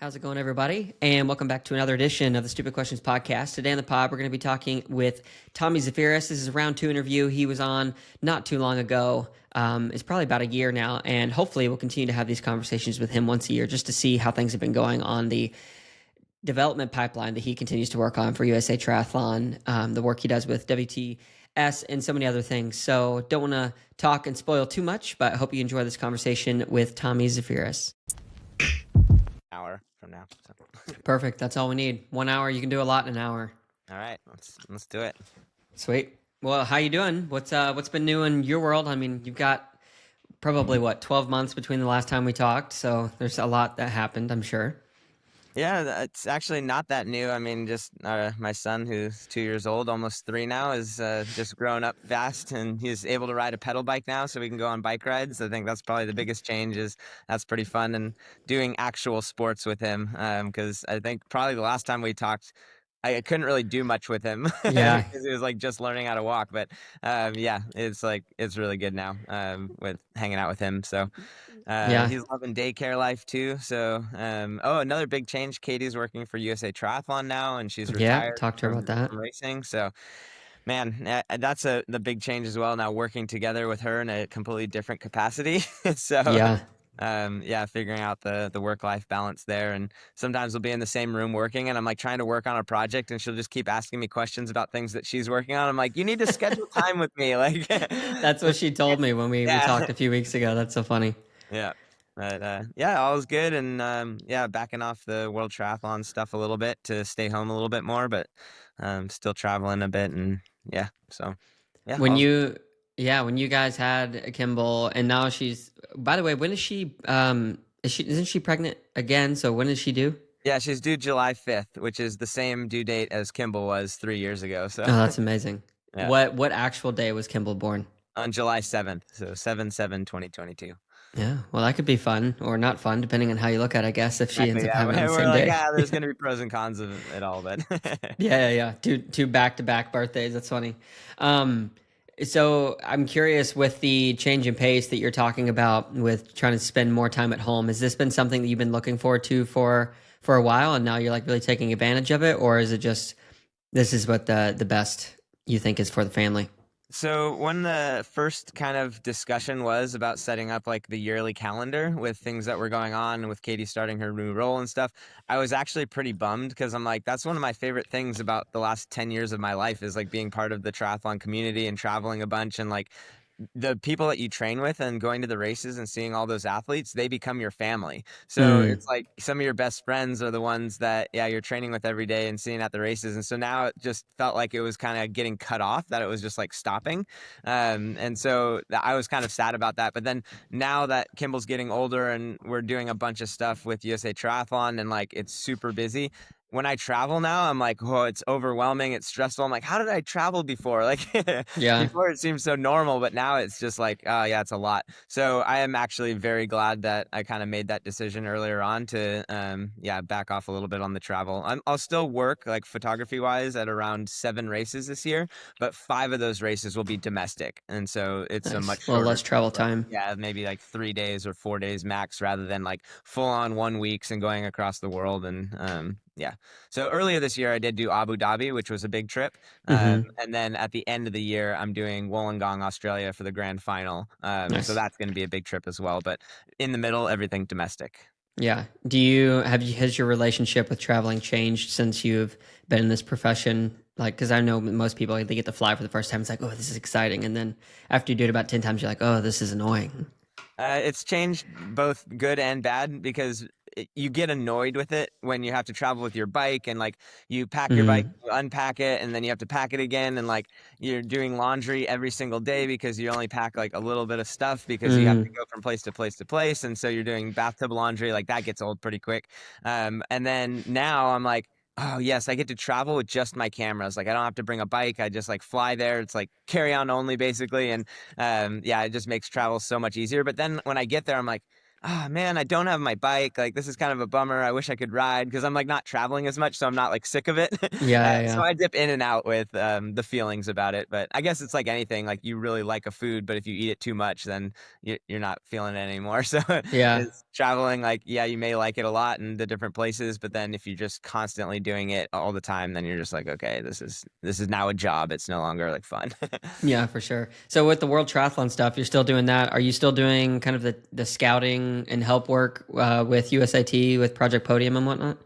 How's it going, everybody? And welcome back to another edition of the Stupid Questions podcast. Today on the pod, we're going to be talking with Tommy Zaferes. This is a round two interview. He was on not too long ago. It's probably about a year now, and hopefully we'll continue to have these conversations with him once a year just to see how things have been going on the development pipeline that he continues to work on for USA Triathlon, the work he does with WTS, and so many other things. So don't want to talk and spoil too much, but I hope you enjoy this conversation with Tommy Zaferes. Hour from now. So. Perfect. That's all we need. 1 hour. You can do a lot in an hour. All right, let's do it. Sweet. Well, how you doing? What's been new in your world? I mean, you've got probably 12 months between the last time we talked, so there's a lot that happened, I'm sure. Yeah, it's actually not that new. I mean, just my son, who's 2 years old, almost 3 now, is just grown up fast, and he's able to ride a pedal bike now, so we can go on bike rides. I think that's probably the biggest change. That's pretty fun, and doing actual sports with him, because I think probably the last time we talked, I couldn't really do much with him Yeah. because he was like just learning how to walk. But yeah, it's really good now with hanging out with him. So Yeah. he's loving daycare life too. So another big change. Katie's working for USA Triathlon now, and she's Yeah. retired Talk to her about that. from racing. So man, that's the big change as well. Now working together with her in a completely different capacity. So Yeah. yeah, figuring out the work-life balance there. And sometimes we'll be in the same room working, and I'm like trying to work on a project, and she'll just keep asking me questions about things that she's working on. I'm like, you need to schedule time with me. Like, That's what she told me when we yeah, talked a few weeks ago. That's so funny. yeah. But yeah, all is good. And yeah, backing off the World Triathlon stuff a little bit to stay home a little bit more, but still traveling a bit. And yeah, so yeah, When you guys had Kimball, and now she's, by the way, when is she, isn't she pregnant again? So when is she due? yeah, she's due July 5th, which is the same due date as Kimball was 3 years ago. So Oh, that's amazing. yeah, What actual day was Kimball born? on July 7th. So 7/7/2022. Yeah, well, that could be fun or not fun, depending on how you look at it, I guess, if she ends Exactly. up Yeah, having it on the we're same like, day. yeah, there's gonna be pros and cons of it all, but Yeah. Two back-to-back birthdays. That's funny. Um, so I'm curious with the change in pace that you're talking about with trying to spend more time at home. Has this been something that you've been looking forward to for a while, and now you're like really taking advantage of it, or is it just this is what the best you think is for the family? So when the first kind of discussion was about setting up like the yearly calendar with things that were going on and with Katie starting her new role and stuff, I was actually pretty bummed because I'm like, that's one of my favorite things about the last 10 years of my life is like being part of the triathlon community and traveling a bunch and like the people that you train with and going to the races and seeing all those athletes, they become your family. So Mm, it's like some of your best friends are the ones that, yeah, you're training with every day and seeing at the races. And so now it just felt like it was kind of getting cut off, that it was just like stopping. And so I was kind of sad about that. But then now that Kimball's getting older and we're doing a bunch of stuff with USA Triathlon and like it's super busy, when I travel now, I'm like, oh, it's overwhelming. It's stressful. I'm like, how did I travel before? Like yeah. before it seemed so normal, but now it's just like, oh yeah, it's a lot. So I am actually very glad that I kind of made that decision earlier on to, yeah, back off a little bit on the travel. I'll still work like photography wise at around 7 races this year, but 5 of those races will be domestic. And so it's a Nice. much Well, shorter less travel like, time. yeah, maybe like 3 days or 4 days max rather than like full on 1 weeks and going across the world. And yeah. So earlier this year, I did do Abu Dhabi, which was a big trip. Hmm. And then at the end of the year, I'm doing Wollongong, Australia for the grand final. So Nice. that's going to be a big trip as well. But in the middle, everything domestic. Yeah. Has your relationship with traveling changed since you've been in this profession? Like, because I know most people, like, they get to fly for the first time. It's like, oh, this is exciting. And then after you do it about 10 times, you're like, oh, this is annoying. It's changed both good and bad because you get annoyed with it when you have to travel with your bike and like you pack your bike, Mm, you unpack it, and then you have to pack it again. And like you're doing laundry every single day because you only pack like a little bit of stuff because you have to mm, go from place to place to place. And so you're doing bathtub laundry, like that gets old pretty quick. And then now I'm like, oh yes, I get to travel with just my cameras. Like I don't have to bring a bike. I just like fly there. It's like carry on only basically. And yeah, it just makes travel so much easier. But then when I get there, I'm like, ah, man, I don't have my bike. Like, this is kind of a bummer. I wish I could ride because I'm like not traveling as much, so I'm not like sick of it. Yeah, yeah, So yeah. I dip in and out with the feelings about it. But I guess it's like anything. Like, you really like a food, but if you eat it too much, then you're not feeling it anymore. So Yeah. it's traveling. Like, yeah, you may like it a lot in the different places, but then if you're just constantly doing it all the time, then you're just like, okay, this is now a job. It's no longer like fun. Yeah, for sure. So with the World Triathlon stuff, you're still doing that. Are you still doing kind of the scouting and help work with USAT, with Project Podium and whatnot?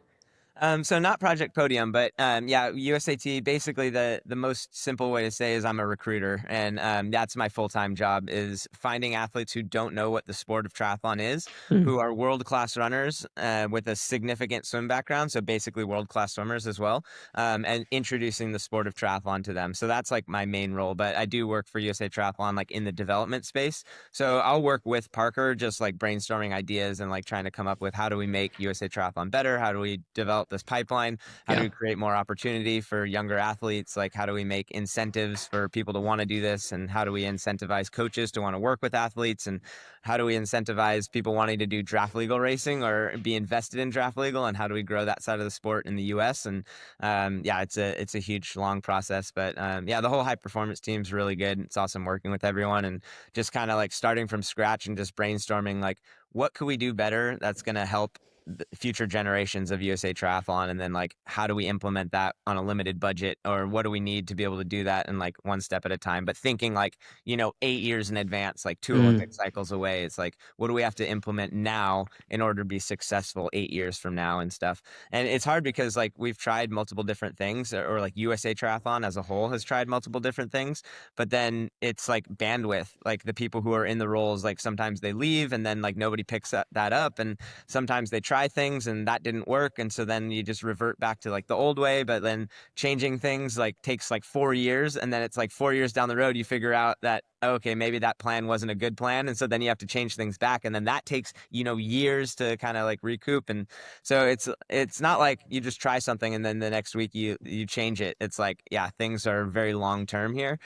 So not Project Podium, but yeah, USAT. Basically, the most simple way to say is I'm a recruiter, and that's my full-time job is finding athletes who don't know what the sport of triathlon is, Hmm. who are world-class runners with a significant swim background, so basically world-class swimmers as well, and introducing the sport of triathlon to them. So that's like my main role. But I do work for USA Triathlon, like in the development space. So I'll work with Parker, just like brainstorming ideas and like trying to come up with how do we make USA Triathlon better? How do we develop this pipeline? How do Yeah. we create more opportunity for younger athletes? Like, how do we make incentives for people to want to do this? And how do we incentivize coaches to want to work with athletes? And how do we incentivize people wanting to do draft legal racing or be invested in draft legal? And how do we grow that side of the sport in the US? And yeah, it's a huge, long process. But yeah, the whole high performance team is really good. It's awesome working with everyone. And just kind of like starting from scratch and just brainstorming like what could we do better that's going to help the future generations of USA Triathlon, and then like how do we implement that on a limited budget, or what do we need to be able to do that, and like one step at a time, but thinking like 8 years in advance, like two Mm. Olympic cycles away. It's like, what do we have to implement now in order to be successful 8 years from now and stuff. And it's hard because like we've tried multiple different things, or like USA Triathlon as a whole has tried multiple different things, but then it's like bandwidth, like the people who are in the roles, like sometimes they leave and then like nobody picks that up, and sometimes they try things and that didn't work, and so then you just revert back to like the old way. But then changing things like takes like 4 years, and then it's like 4 years down the road you figure out that okay, maybe that plan wasn't a good plan, and so then you have to change things back, and then that takes years to kind of like recoup. And so it's not like you just try something and then the next week you change it. It's like, yeah, things are very long term here,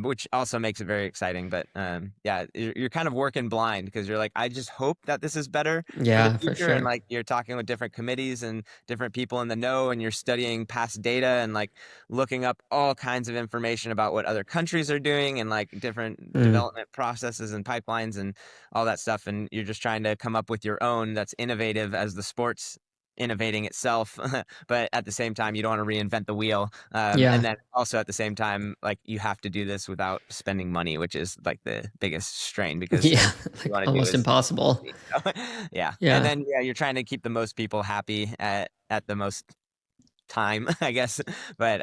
which also makes it very exciting. But yeah, you're kind of working blind because you're like, I just hope that this is better for the Yeah, for future. And sure. like you're talking with different committees and different people in the know, and you're studying past data and like looking up all kinds of information about what other countries are doing and like different Mm. development processes and pipelines and all that stuff. And you're just trying to come up with your own that's innovative as the sport's innovating itself. But at the same time, you don't want to reinvent the wheel. And Yeah. then also at the same time, like you have to do this without spending money, which is like the biggest strain because Yeah. everything you Like want to do almost is impossible. easy. So, yeah. And Yeah. then yeah, you're trying to keep the most people happy at the most time, I guess. But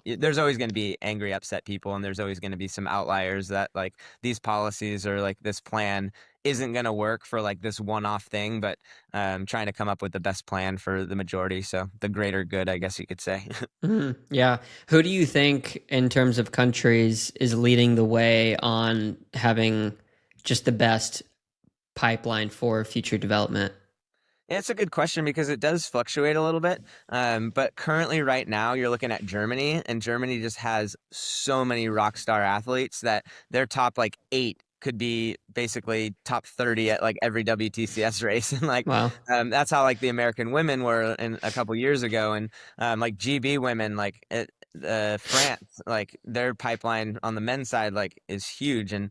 there's always going to be angry, upset people, and there's always going to be some outliers that like these policies or like this plan isn't going to work for like this one-off thing. But trying to come up with the best plan for the majority, so the greater good, I guess you could say. Mhm. Yeah. Who do you think, in terms of countries, is leading the way on having just the best pipeline for future development? Yeah, it's a good question because it does fluctuate a little bit. But currently, right now, you're looking at Germany, and Germany just has so many rock star athletes that their top like eight could be basically top 30 at like every WTCS race. And like Wow. that's how like the American women were in a couple years ago. And like GB women, like France, like their pipeline on the men's side like is huge. And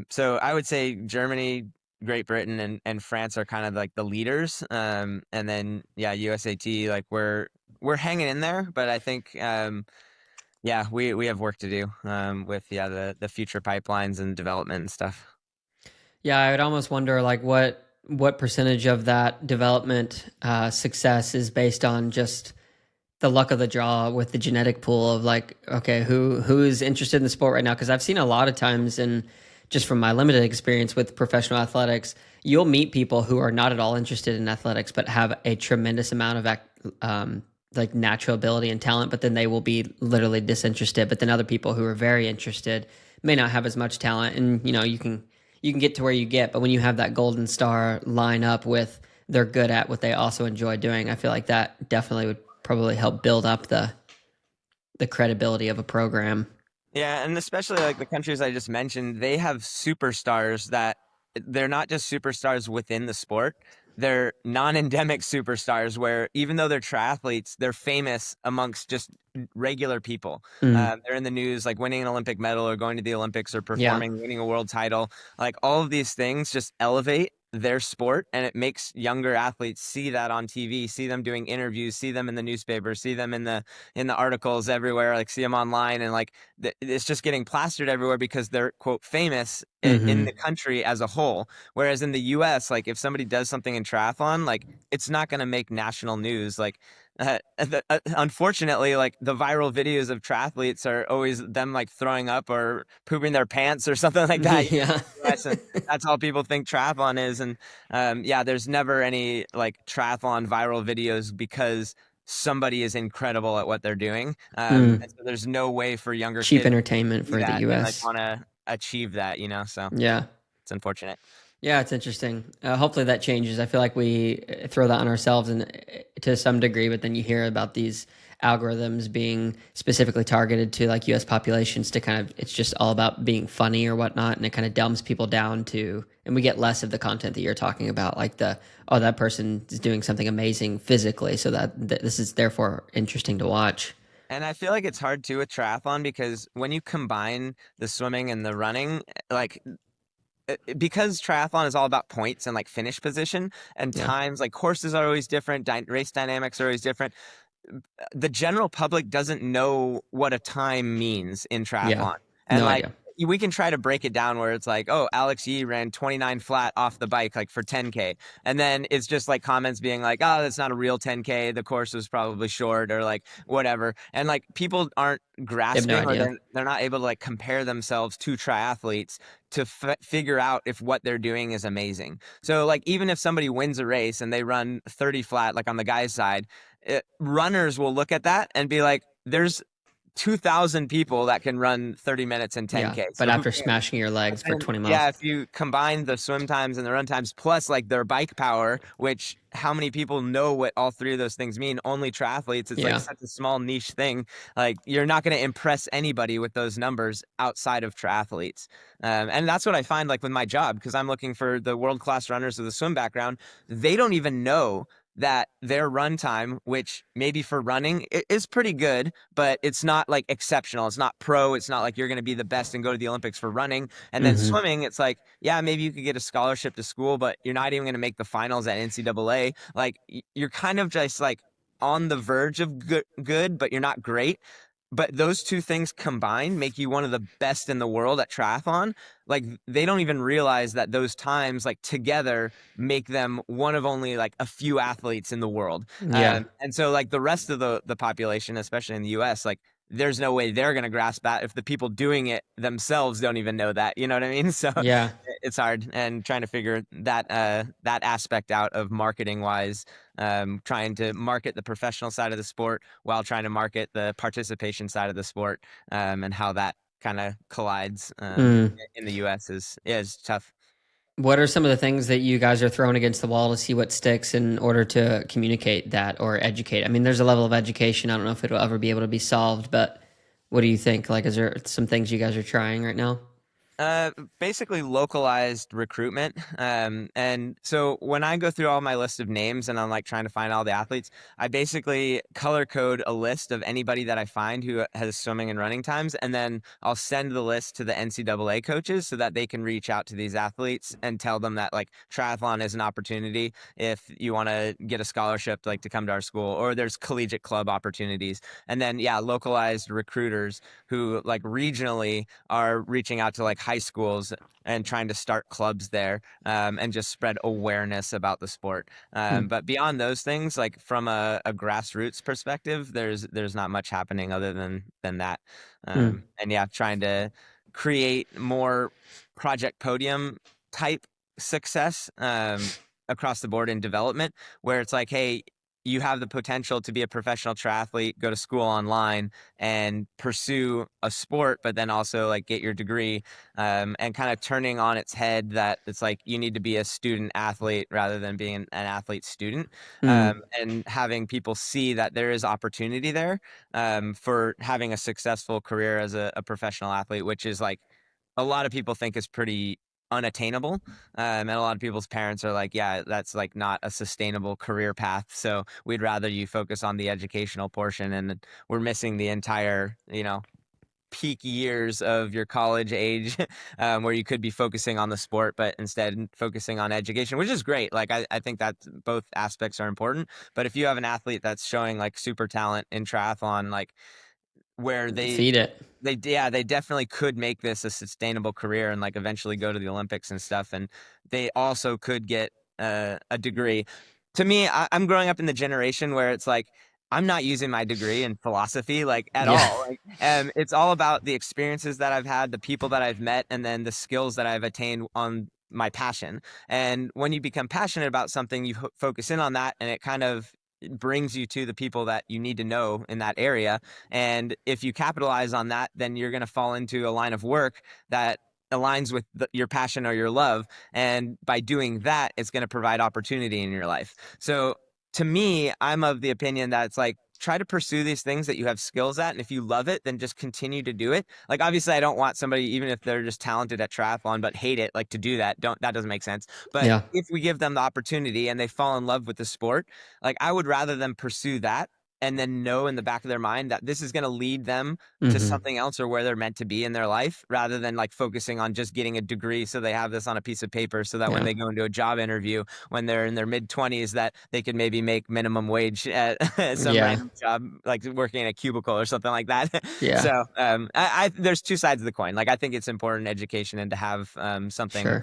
so I would say Germany, Great Britain, and France are kind of like the leaders. And then yeah, USAT, like we're hanging in there, but I think yeah, we have work to do with yeah the future pipelines and development and stuff. Yeah, I would almost wonder like what percentage of that development success is based on just the luck of the draw with the genetic pool of like, okay, who is interested in the sport right now? Because I've seen a lot of times, and just from my limited experience with professional athletics, you'll meet people who are not at all interested in athletics but have a tremendous amount of like natural ability and talent, but then they will be literally disinterested. But then other people who are very interested may not have as much talent, and you can get to where you get, but when you have that golden star line up with they're good at what they also enjoy doing, I feel like that definitely would probably help build up the credibility of a program. Yeah, and especially like the countries I just mentioned, they have superstars that they're not just superstars within the sport. They're non-endemic superstars where even though they're triathletes, they're famous amongst just regular people. Mm. They're in the news, like winning an Olympic medal or going to the Olympics or Yeah. performing, winning a world title. Like all of these things just elevate their sport, and it makes younger athletes see that on TV, see them doing interviews, see them in the newspaper, see them in the articles everywhere, like see them online, and like it's just getting plastered everywhere because they're quote famous in Hmm. the country as a whole. Whereas in the US, like if somebody does something in triathlon, like it's not going to make national news. Like unfortunately, like the viral videos of triathletes are always them like throwing up or pooping their pants or something like that. Yeah. US, and that's all people think triathlon is. And yeah, there's never any like triathlon viral videos because somebody is incredible at what they're doing. Mm. And so there's no way for younger Cheap kids entertainment to see for the that and like US. want to achieve that, you know? So Yeah. it's unfortunate. Yeah, it's interesting. Hopefully that changes. I feel like we throw that on ourselves and to some degree, but then you hear about these algorithms being specifically targeted to like US populations to kind of, it's just all about being funny or whatnot. And it kind of dumbs people down to, and we get less of the content that you're talking about, like oh, that person is doing something amazing physically. So that this is therefore interesting to watch. And I feel like it's hard too with triathlon because when you combine the swimming and the running, like because triathlon is all about points and like finish position and Yeah. times, like courses are always different, race dynamics are always different. The general public doesn't know what a time means in Yeah. triathlon. And No like idea. we can try to break it down where it's like, oh, Alex Yee ran 29 flat off the bike like for 10K. And then it's just like comments being like, oh, that's not a real 10K. The course was probably short or like whatever. And like people aren't They have no grasping or idea. they're not able to like compare themselves to triathletes to figure out if what they're doing is amazing. So like even if somebody wins a race and they run 30 flat like on the guy's side, runners will look at that and be like, there's 2,000 people that can run 30 minutes and Yeah. 10K. But So who after cares? smashing your But legs for then, 20 yeah, miles. if you combine the swim times and the run times plus like their bike power, which how many people know what all three of those things mean? Only triathletes. It's like Yeah. such a small niche thing. Like you're not going to impress anybody with those numbers outside of triathletes. And that's what I find like with my job because I'm looking for the world class runners with a swim background. They don't even know that their run time, which maybe for running is pretty good, but it's not like exceptional. It's not pro. It's not like you're going to be the best and go to the Olympics for running. And then Hmm. swimming, it's like, yeah, maybe you could get a scholarship to school, but you're not even going to make the finals at NCAA. Like you're kind of just like on the verge of good, but you're not great. But those two things combined make you one of the best in the world at triathlon. Like they don't even realize that those times like together make them one of only like a few athletes in the world. Yeah. And so like the rest of the population, especially in the US, like there's no way they're going to grasp that if the people doing it themselves don't even know that, you know what I mean? So Yeah. it's hard and trying to figure that aspect out of marketing wise, trying to market the professional side of the sport while trying to market the participation side of the sport, and how that kind of collides Mm. in the US is tough. What are some of the things that you guys are throwing against the wall to see what sticks in order to communicate that or educate? I mean, there's a level of education. I don't know if it'll ever be able to be solved, but what do you think? Like, is there some things you guys are trying right now? Uh, Basically localized recruitment. And so when I go through all my list of names and I'm like trying to find all the athletes, I basically color code a list of anybody that I find who has swimming and running times, and then I'll send the list to the NCAA coaches so that they can reach out to these athletes and tell them that like triathlon is an opportunity if you want to get a scholarship like to come to our school, or there's collegiate club opportunities. And then yeah, localized recruiters who like regionally are reaching out to like high schools and trying to start clubs there, and just spread awareness about the sport. Mm. But beyond those things, like from a grassroots perspective, there's not much happening other than that. Mm. And yeah, trying to create more Project Podium type success, across the board in development, where it's like, hey, you have the potential to be a professional triathlete, go to school online and pursue a sport, but then also like get your degree, and kind of turning on its head that it's like you need to be a student athlete rather than being an athlete student, Mm. and having people see that there is opportunity there, for having a successful career as a professional athlete, which is like a lot of people think is pretty unattainable. And a lot of people's parents are like, yeah, that's like not a sustainable career path. So we'd rather you focus on the educational portion. And we're missing the entire, peak years of your college age where you could be focusing on the sport, but instead focusing on education, which is great. Like, I think that both aspects are important. But if you have an athlete that's showing like super talent in triathlon, like where Feed it. they definitely could make this a sustainable career and like eventually go to the Olympics and stuff. And they also could get a degree. To me, I'm growing up in the generation where it's like I'm not using my degree in philosophy like at Yeah. all. Like, it's all about the experiences that I've had, the people that I've met, and then the skills that I've attained on my passion. And when you become passionate about something, you focus in on that, and it kind of brings you to the people that you need to know in that area. And if you capitalize on that, then you're going to fall into a line of work that aligns with your passion or your love. And by doing that, it's going to provide opportunity in your life. So to me, I'm of the opinion that it's like, try to pursue these things that you have skills at. And if you love it, then just continue to do it. Like, obviously, I don't want somebody, even if they're just talented at triathlon, but hate it, like to do that. That doesn't make sense. But Yeah. if we give them the opportunity and they fall in love with the sport, like I would rather them pursue that and then know in the back of their mind that this is going to lead them to Hmm. something else or where they're meant to be in their life, rather than like focusing on just getting a degree so they have this on a piece of paper so that when Yeah. they go into a job interview when they're in their mid 20s that they could maybe make minimum wage at some Yeah. random job like working in a cubicle or something like that. Yeah. So there's two sides of the coin. Like, I think it's important education and to have something Sure.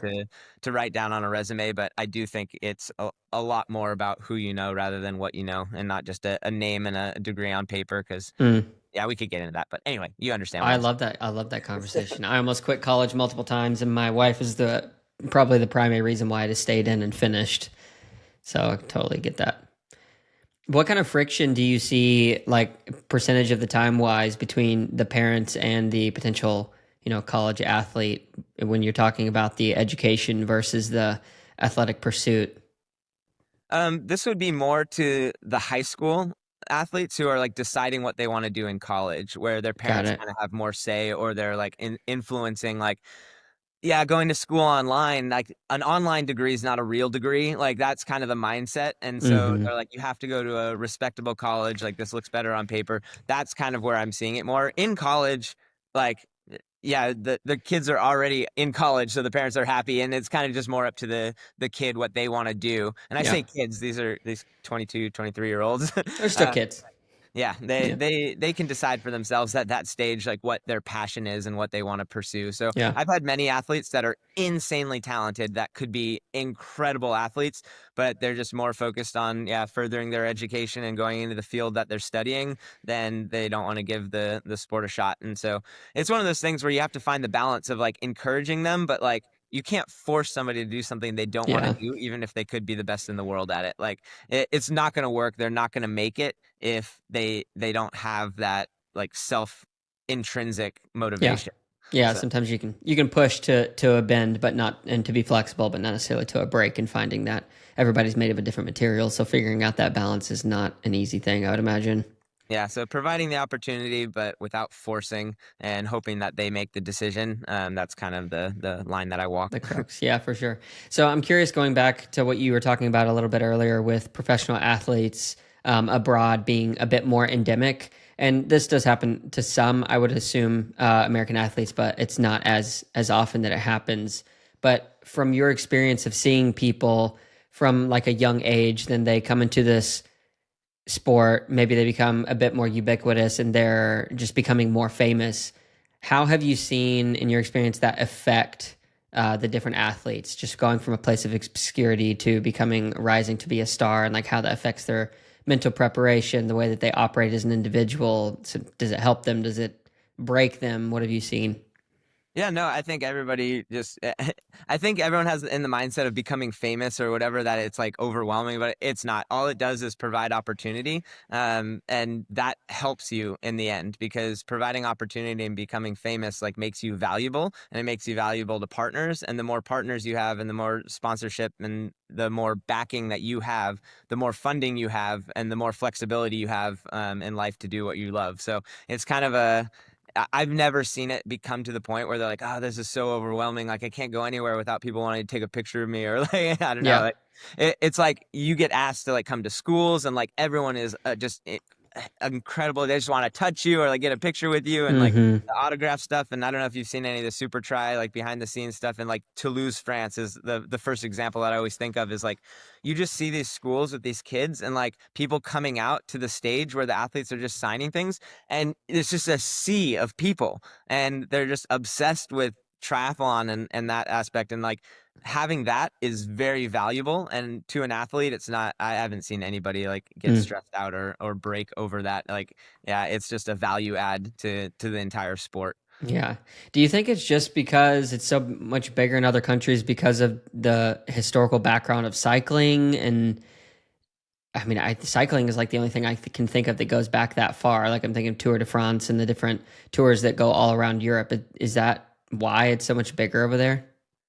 to write down on a resume, but I do think it's a lot more about who you know rather than what you know, and not just a name and a degree on paper. Because Mm. yeah, we could get into that, but anyway, you understand what I I'm saying. love that. I love that conversation. I almost quit college multiple times, and my wife is the probably the primary reason why I just stayed in and finished. So I totally get that. What kind of friction do you see, like percentage of the time wise, between the parents and the potential, college athlete when you're talking about the education versus the athletic pursuit? This would be more to the high school athletes who are like deciding what they want to do in college, where their Got parents it. kind of have more say, or they're like influencing, like, yeah, going to school online, like an online degree is not a real degree. Like, that's kind of the mindset. And so Mm-hmm. they're like, you have to go to a respectable college. Like, this looks better on paper. That's kind of where I'm seeing it more in college. Like, yeah, the kids are already in college, so the parents are happy. And it's kind of just more up to the kid, what they want to do. And I Yeah, say kids, these are these 22, 23-year olds. they're still kids. Yeah, they Yeah, they they can decide for themselves at that stage, like what their passion is and what they want to pursue. So yeah, I've had many athletes that are insanely talented that could be incredible athletes, but they're just more focused on, yeah, furthering their education and going into the field that they're studying. Then they don't want to give the sport a shot. And so it's one of those things where you have to find the balance of like encouraging them, but like you can't force somebody to do something they don't want to yeah, do, even if they could be the best in the world at it. Like, it's not going to work. They're not going to make it if they don't have that like self intrinsic yeah, motivation. yeah. So Sometimes you can push to a bend, but not, and to be flexible, but not necessarily to a break. And finding that everybody's made of a different material, so figuring out that balance is not an easy thing, I would imagine. yeah, so providing the opportunity, but without forcing and hoping that they make the decision. That's kind of the line that I walk. The crux, yeah, for sure. So I'm curious, going back to what you were talking about a little bit earlier with professional athletes abroad being a bit more endemic, and this does happen to some, I would assume, American athletes, but it's not as often that it happens. But from your experience of seeing people from like a young age, then they come into this sport, maybe they become a bit more ubiquitous and they're just becoming more famous. How have you seen, in your experience, that affect the different athletes, just going from a place of obscurity to becoming, rising to be a star, and like how that affects their mental preparation, the way that they operate as an individual? So does it help them? Does it break them? What have you seen? Yeah, no, I think everybody just, I think everyone has in the mindset of becoming famous or whatever that it's like overwhelming, but it's not. All it does is provide opportunity. And that helps you in the end, because providing opportunity and becoming famous like makes you valuable, and it makes you valuable to partners. And the more partners you have and the more sponsorship and the more backing that you have, the more funding you have and the more flexibility you have in life to do what you love. So it's kind of I've never seen it become to the point where they're like, oh, this is so overwhelming. Like I can't go anywhere without people wanting to take a picture of me or like, I don't know. Yeah. Like it's like you get asked to like come to schools and like everyone is incredible. They just want to touch you or like get a picture with you and like Mm-hmm. the autograph stuff. And I don't know if you've seen any of the super try like behind the scenes stuff. And like Toulouse, France is the first example that I always think of is like you just see these schools with these kids and like people coming out to the stage where the athletes are just signing things and it's just a sea of people and they're just obsessed with triathlon and that aspect and like having that is very valuable and to an athlete it's not. I haven't seen anybody like get Mm. stressed out or break over that. Like yeah, it's just a value add to the entire sport. Yeah. Do you think it's just because it's so much bigger in other countries because of the historical background of cycling? And I mean, cycling is like the only thing I can think of that goes back that far. Like I'm thinking Tour de France and the different tours that go all around Europe. Is that why it's so much bigger over there?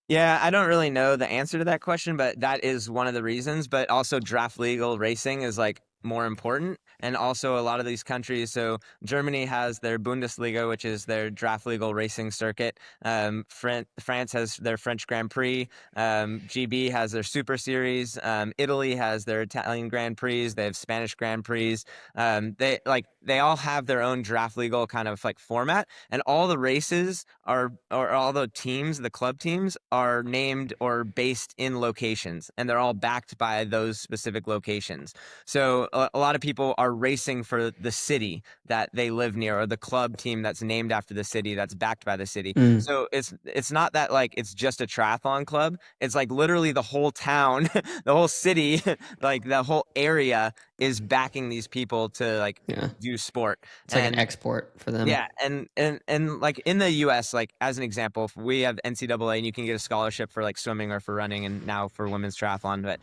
Yeah, I don't really know the answer to that question, but that is one of the reasons. But also, draft legal racing is like more important. And also, a lot of these countries, so Germany has their Bundesliga, which is their draft legal racing circuit. France has their French Grand Prix. GB has their Super Series. Italy has their Italian Grand Prix. They have Spanish Grand Prix. They all have their own draft legal kind of like format and all the races are or all the teams the club teams are named or based in locations and they're all backed by those specific locations so a lot of people are racing for the city that they live near or the club team that's named after the city that's backed by the city Mm. so it's not that like it's just a triathlon club it's like literally the whole town the whole city like the whole area is backing these people to like Yeah. do sport It's like an and export for them. yeah, and like in the US, like as an example, if we have NCAA and you can get a scholarship for like swimming or for running and now for women's triathlon, but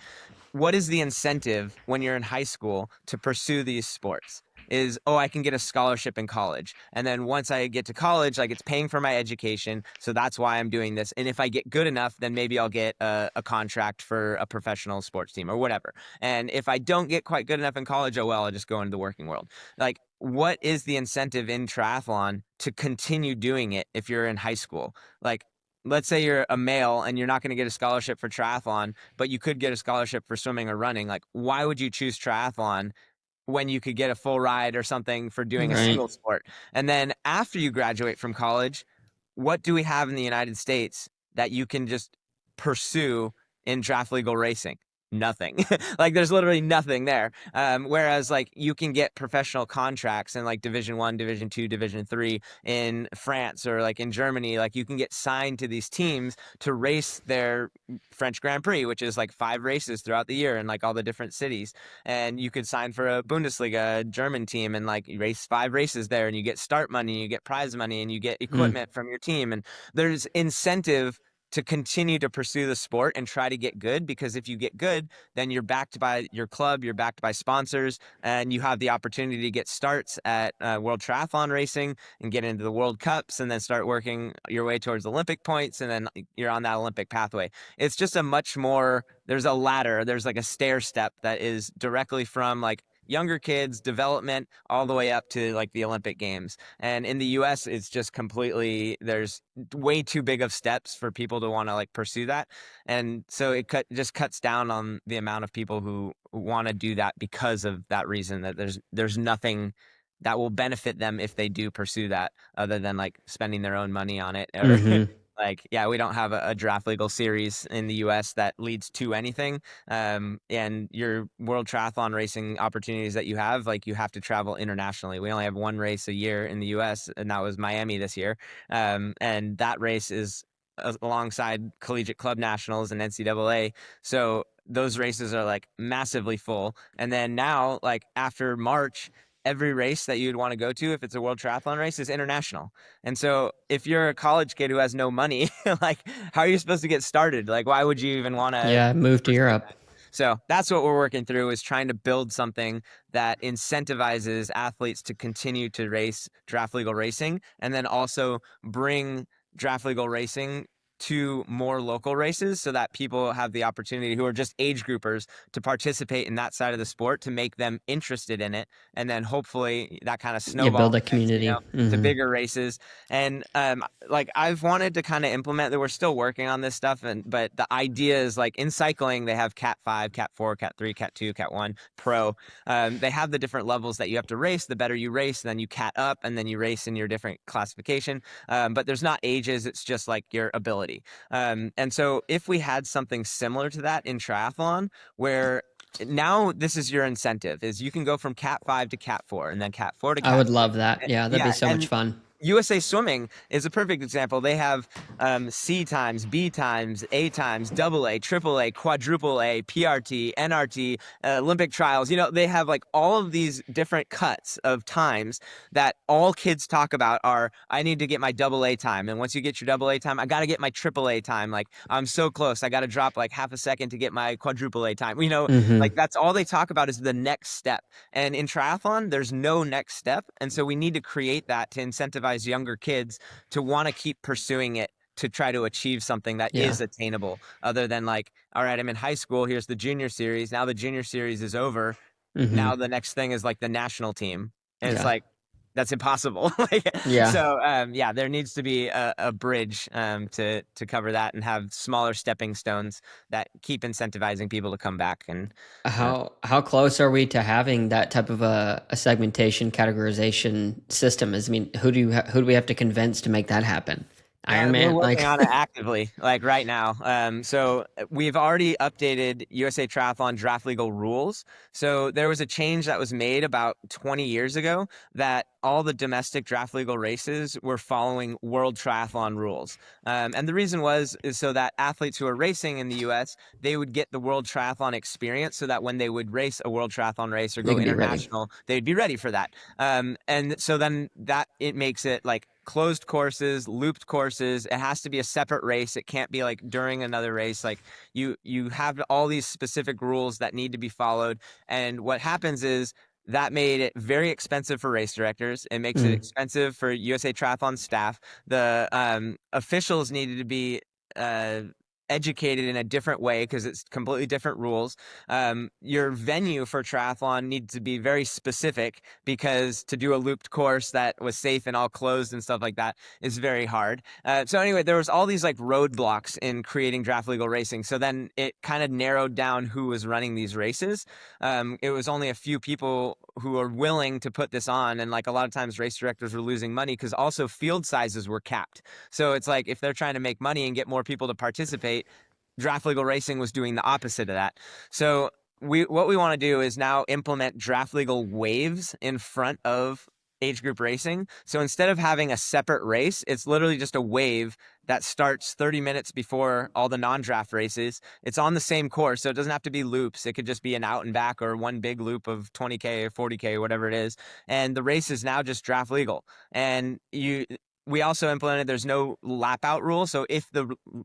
what is the incentive when you're in high school to pursue these sports? Is, oh, I can get a scholarship in college. And then once I get to college, like it's paying for my education. So that's why I'm doing this. And if I get good enough, then maybe I'll get a contract for a professional sports team or whatever. And if I don't get quite good enough in college, oh, well, I'll just go into the working world. Like, what is the incentive in triathlon to continue doing it if you're in high school? Like, let's say you're a male and you're not going to get a scholarship for triathlon, but you could get a scholarship for swimming or running. Like, why would you choose triathlon when you could get a full ride or something for doing a Right. single sport? And then after you graduate from college, what do we have in the United States that you can just pursue in draft legal racing? Nothing. Like there's literally nothing there. Whereas like you can get professional contracts in like Division 1, Division 2, Division 3 in France or like in Germany. Like you can get signed to these teams to race their French Grand Prix, which is like 5 races throughout the year in like all the different cities. And you could sign for a Bundesliga German team and like race 5 races there and you get start money, you get prize money, and you get Mm. equipment from your team. And there's incentive to continue to pursue the sport and try to get good because if you get good, then you're backed by your club, you're backed by sponsors, and you have the opportunity to get starts at World Triathlon Racing and get into the World Cups and then start working your way towards Olympic points and then you're on that Olympic pathway. It's just a much more, there's a ladder, there's like a stair step that is directly from like younger kids development all the way up to like the Olympic Games. And in the US it's just completely there's way too big of steps for people to want to like pursue that. And so it just cuts down on the amount of people who want to do that because of that reason that there's nothing that will benefit them if they do pursue that other than like spending their own money on it or Hmm. like yeah we don't have a draft legal series in the US that leads to anything and your world triathlon racing opportunities that you have like you have to travel internationally. We only have one race a year in the US and that was Miami this year and that race is alongside collegiate club nationals and NCAA so those races are like massively full and then now like after March every race that you'd want to go to if it's a world triathlon race is international. And so if you're a college kid who has no money, like how are you supposed to get started? Like why would you even want to Yeah. Move to pursue Europe. that? So that's what we're working through is trying to build something that incentivizes athletes to continue to race draft legal racing and then also bring draft legal racing to more local races so that people have the opportunity who are just age groupers to participate in that side of the sport to make them interested in it. And then hopefully that kind of Yeah, build snowballs a next, community. to Hmm. bigger races. And like I've wanted to kind of implement that. We're still working on this stuff. But the idea is like in cycling, they have Cat 5, Cat 4, Cat 3, Cat 2, Cat 1, Pro. They have the different levels that you have to race. The better you race, then you cat up, and then you race in your different classification. But there's not ages, it's just like your ability. And so if we had something similar to that in triathlon, where now this is your incentive, is you can go from Cat 5 to Cat 4, and then Cat 4 to I Cat would 3. love that. Yeah, that'd be Yeah, so much and fun. USA Swimming is a perfect example. They have C times, B times, A times, double A, triple A, quadruple A, PRT, NRT, Olympic trials. They have like all of these different cuts of times that all kids talk about are, I need to get my double A time. And once you get your double A time, I got to get my triple A time. Like, I'm so close. I got to drop like half a second to get my quadruple A time. Like Hmm. that's all they talk about is the next step. And in triathlon, there's no next step. And so we need to create that to incentivize younger kids to want to keep pursuing it, to try to achieve something that Yeah. is attainable, other than like, all right, I'm in high school. Here's the junior series. Now the junior series is over. Hmm. Now the next thing is like the national team. And it's Yeah. like, that's impossible. Like, Yeah. so yeah, there needs to be a bridge to cover that and have smaller stepping stones that keep incentivizing people to come back. And How close are we to having that type of a segmentation categorization system? I mean, who do we have to convince to make that happen? Iron We're Man, working like. on it actively, like right now. So we've already updated USA Triathlon draft legal rules. So there was a change that was made about 20 years ago that all the domestic draft legal races were following World Triathlon rules. And the reason is so that athletes who are racing in the US, they would get the World Triathlon experience, so that when they would race a World Triathlon race or They go could be ready. international, they'd be ready for that. And so then that it makes it like closed courses, looped courses. It has to be a separate race. It can't be like during another race. Like you have all these specific rules that need to be followed. And what happens is that made it very expensive for race directors. It makes it Mm. expensive for USA Triathlon staff. The officials needed to be uh, educated in a different way because it's completely different rules. Your venue for triathlon needs to be very specific, because to do a looped course that was safe and all closed and stuff like that is very hard. So anyway, there was all these like roadblocks in creating draft legal racing. So then it kind of narrowed down who was running these races. It was only a few people who are willing to put this on, and like a lot of times race directors were losing money because also field sizes were capped. So it's like if they're trying to make money and get more people to participate, draft legal racing was doing the opposite of that. So what we want to do is now implement draft legal waves in front of age group racing. So instead of having a separate race, it's literally just a wave that starts 30 minutes before all the non-draft races. It's on the same course, so it doesn't have to be loops. It could just be an out and back or one big loop of 20K or 40K or whatever it is. And the race is now just draft legal. And we also implemented there's no lap out rule. So if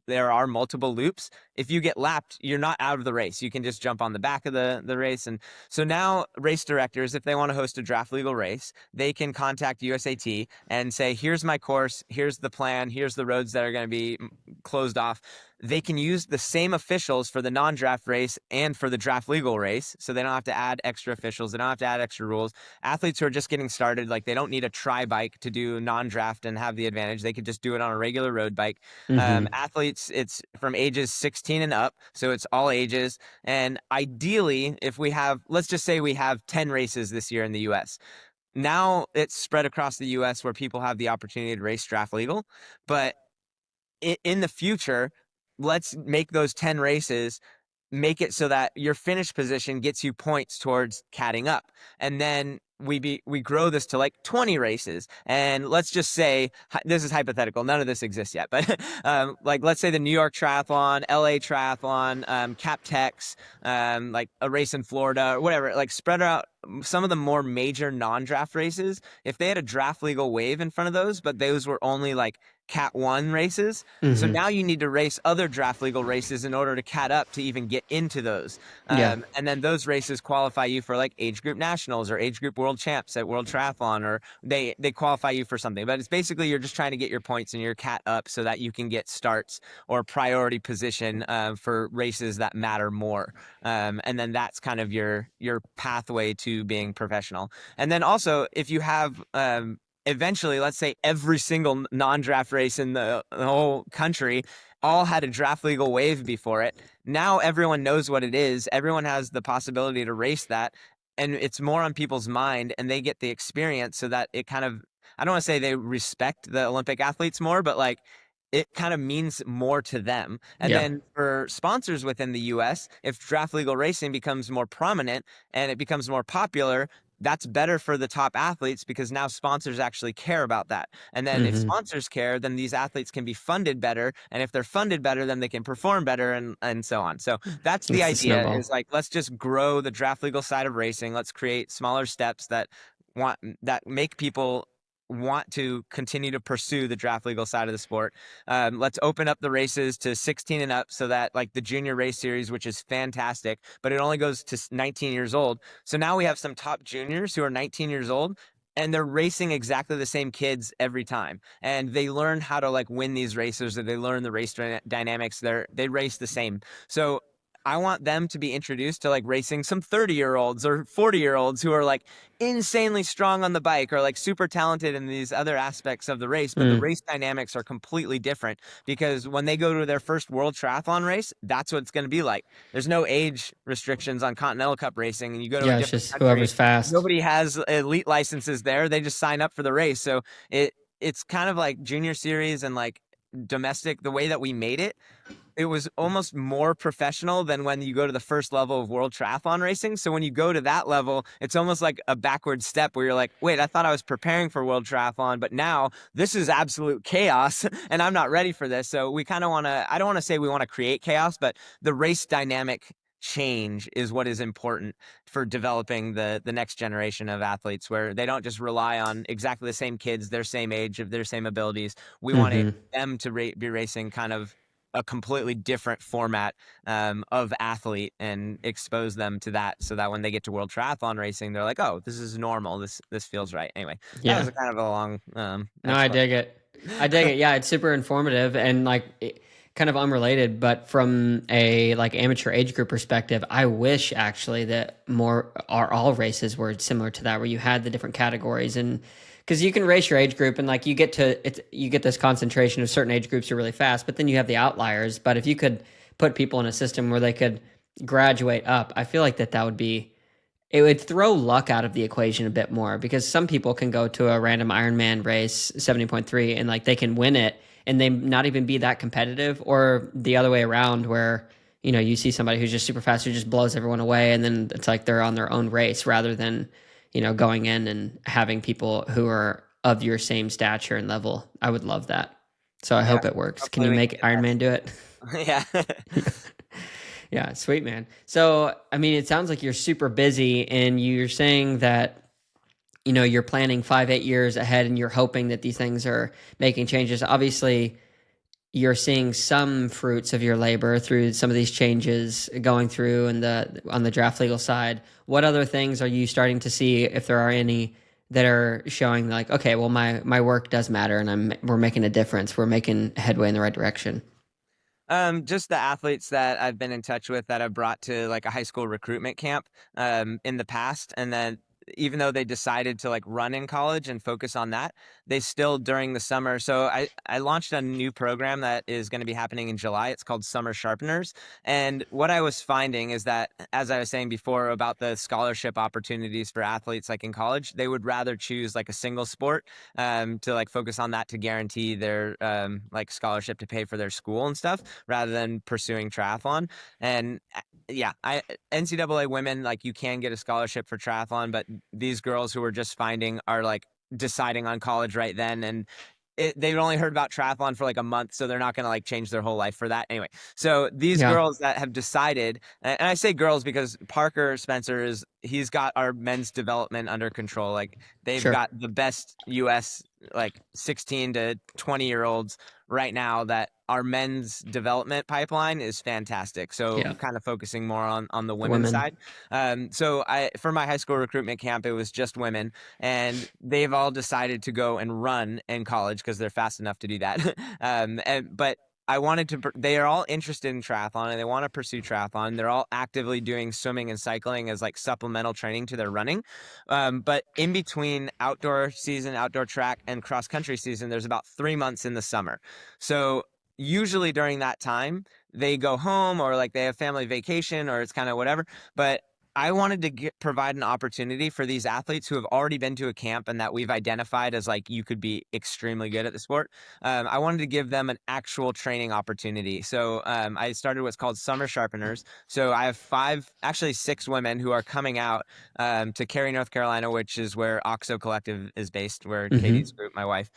there are multiple loops, if you get lapped, you're not out of the race. You can just jump on the back of the race. And so now race directors, if they want to host a draft legal race, they can contact USAT and say, here's my course, here's the plan, here's the roads that are going to be closed off. They can use the same officials for the non-draft race and for the draft legal race. So they don't have to add extra officials. They don't have to add extra rules. Athletes who are just getting started, like they don't need a tri bike to do non-draft and have the advantage. They could just do it on a regular road bike. Hmm. Athletes, it's from ages 16 and up. So it's all ages. And ideally, if we have, let's just say we have 10 races this year in the US. Now it's spread across the US where people have the opportunity to race draft legal. But in the future, let's make those 10 races, make it so that your finish position gets you points towards catting up. And then we grow this to like 20 races. And let's just say, this is hypothetical, none of this exists yet, but like let's say the New York Triathlon, LA Triathlon, Cap Tex, like a race in Florida or whatever, like spread out some of the more major non-draft races, if they had a draft legal wave in front of those, but those were only like Cat 1 races. So Hmm. now you need to race other draft legal races in order to cat up to even get into those. Yeah. And then those races qualify you for like age group nationals or age group world champs at World Triathlon, or they qualify you for something. But it's basically you're just trying to get your points and your cat up so that you can get starts or priority position for races that matter more. And then that's kind of your pathway to being professional. And then also, if you have eventually, let's say every single non-draft race in the whole country all had a draft legal wave before it. Now everyone knows what it is. Everyone has the possibility to race that, and it's more on people's mind, and they get the experience so that it kind of, I don't want to say they respect the Olympic athletes more, but like it kind of means more to them. And Yeah. then for sponsors within the US, if draft legal racing becomes more prominent and it becomes more popular, that's better for the top athletes because now sponsors actually care about that. And then if Hmm. sponsors care, then these athletes can be funded better. And if they're funded better, then they can perform better and so on. So that's the It's the idea, snowball. is like, let's just grow the draft legal side of racing. Let's create smaller steps that make people want to continue to pursue the draft legal side of the sport. Let's open up the races to 16 and up so that like the junior race series, which is fantastic, but it only goes to 19 years old. So now we have some top juniors who are 19 years old, and they're racing exactly the same kids every time. And they learn how to like win these races, or they learn the race dynamics. They race the same. So I want them to be introduced to like racing some 30-year-olds or 40-year-olds who are like insanely strong on the bike or like super talented in these other aspects of the race, but the Mm. race dynamics are completely different because when they go to their first world triathlon race, that's what it's going to be like. There's no age restrictions on Continental Cup racing, and you go to a Yeah. It's different just country, whoever's fast. nobody has elite licenses there. They just sign up for the race. So it's kind of like junior series and like domestic, the way that we made it was almost more professional than when you go to the first level of world triathlon racing. So when you go to that level, it's almost like a backward step where you're like, wait, I thought I was preparing for world triathlon, but now this is absolute chaos and I'm not ready for this. So we kind of want to, I don't want to say we want to create chaos, but the race dynamic change is what is important for developing the next generation of athletes, where they don't just rely on exactly the same kids, their same age, of their same abilities. We want Hmm. them to be racing kind of a completely different format of athlete and expose them to that, so that when they get to world triathlon racing, they're like, oh, this is normal. This feels right. Anyway, that was Yeah. a kind of a long No, I dig explanation. it. I dig it. Yeah, it's super informative and like kind of unrelated, but from a like amateur age group perspective, I wish actually that more are all races were similar to that, where you had the different categories. And because you can race your age group and like you get to it, you get this concentration of certain age groups are really fast, but then you have the outliers. But if you could put people in a system where they could graduate up, I feel like that would be, it would throw luck out of the equation a bit more, because some people can go to a random Ironman race 70.3 and like they can win it and they not even be that competitive, or the other way around where you see somebody who's just super fast who just blows everyone away, and then it's like they're on their own race rather than going in and having people who are of your same stature and level. I would love that. So I Yeah, hope it works. Can hopefully you we can make get Ironman do it? that. Yeah. Yeah, sweet man. So, I mean, it sounds like you're super busy, and you're saying that you're planning 5, 8 years ahead, and you're hoping that these things are making changes. Obviously, you're seeing some fruits of your labor through some of these changes going through, and on the draft legal side. What other things are you starting to see, if there are any, that are showing like, okay, well, my work does matter, and we're making a difference. We're making headway in the right direction. Just the athletes that I've been in touch with that I've brought to like a high school recruitment camp in the past, and then even though they decided to like run in college and focus on that, they still during the summer. So I launched a new program that is going to be happening in July. It's called Summer Sharpeners, and what I was finding is that, as I was saying before about the scholarship opportunities for athletes like in college, they would rather choose like a single sport to like focus on that to guarantee their like scholarship to pay for their school and stuff, rather than pursuing triathlon. And yeah, NCAA women, like you can get a scholarship for triathlon, but these girls who are just finding are like deciding on college right then, and they've only heard about triathlon for like a month, so they're not going to like change their whole life for that anyway. So these Yeah. girls that have decided, and I say girls because Parker Spencer is he's got our men's development under control. Like they've Sure. got the best US like 16 to 20-year-olds right now that our men's development pipeline is fantastic. So Yeah. kind of focusing more on the The women's women. side. So I for my high school recruitment camp, it was just women, and they've all decided to go and run in college because they're fast enough to do that. But I wanted to, they are all interested in triathlon and they want to pursue triathlon. They're all actively doing swimming and cycling as like supplemental training to their running. But in between outdoor season, outdoor track, and cross country season, there's about 3 months in the summer. So usually during that time, they go home or like they have family vacation or it's kind of whatever. But I wanted to provide an opportunity for these athletes who have already been to a camp and that we've identified as like you could be extremely good at the sport. I wanted to give them an actual training opportunity. So I started what's called Summer Sharpeners. So I have five, actually six women who are coming out to Cary, North Carolina, which is where OXO Collective is based, where Katie's Mm-hmm. group, my wife.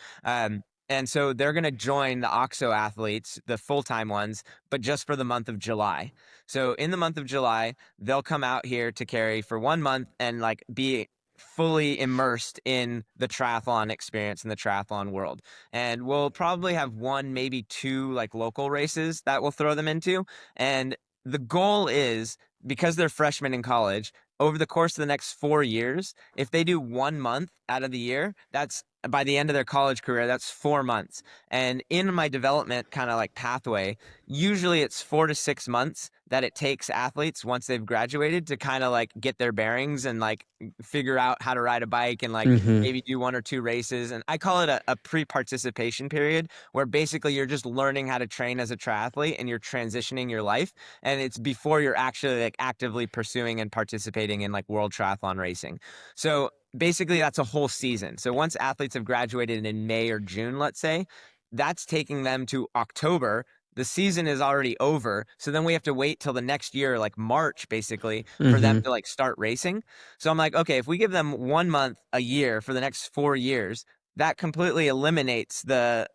And so they're going to join the OXO athletes, the full-time ones, but just for the month of July. So in the month of July, they'll come out here to Cary for 1 month and like be fully immersed in the triathlon experience in the triathlon world. And we'll probably have one, maybe two like local races that we'll throw them into. And the goal is because they're freshmen in college, over the course of the next 4 years, if they do 1 month out of the year, that's by the end of their college career, that's 4 months. And in my development kind of like pathway, usually it's 4 to 6 months that it takes athletes once they've graduated to kind of like get their bearings and like figure out how to ride a bike and like Mm-hmm. maybe do one or two races. And I call it a pre-participation period where basically you're just learning how to train as a triathlete and you're transitioning your life. And it's before you're actually like actively pursuing and participating in like world triathlon racing. So basically that's a whole season. So once athletes have graduated in May or June, let's say, that's taking them to October. The season is already over. So then we have to wait till the next year, like March, basically, for them Mm-hmm. to like start racing. So I'm like, okay, if we give them 1 month a year for the next 4 years, that completely eliminates the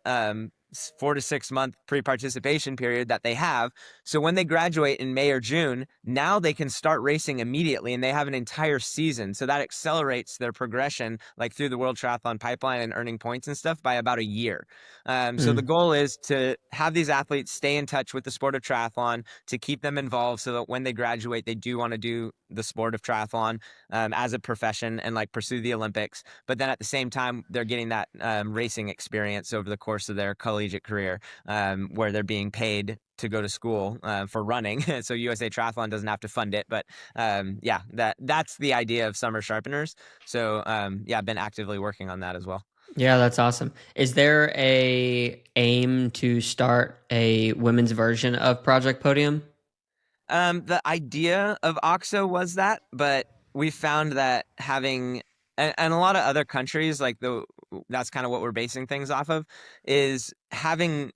4 to 6 month pre-participation period that they have. So when they graduate in May or June, now they can start racing immediately and they have an entire season. So that accelerates their progression like through the World Triathlon pipeline and earning points and stuff by about a year. So the Mm. goal is to have these athletes stay in touch with the sport of triathlon, to keep them involved so that when they graduate, they do want to do the sport of triathlon as a profession and like pursue the Olympics. But then at the same time, they're getting that racing experience over the course of their collegiate career where they're being paid to go to school for running. So USA Triathlon doesn't have to fund it. But yeah, that's the idea of Summer Sharpeners. So yeah, I've been actively working on that as well. Yeah, that's awesome. Is there a aim to start a women's version of Project Podium? The idea of OXO was that, but we found that having and a lot of other countries like the that's kind of what we're basing things off of is having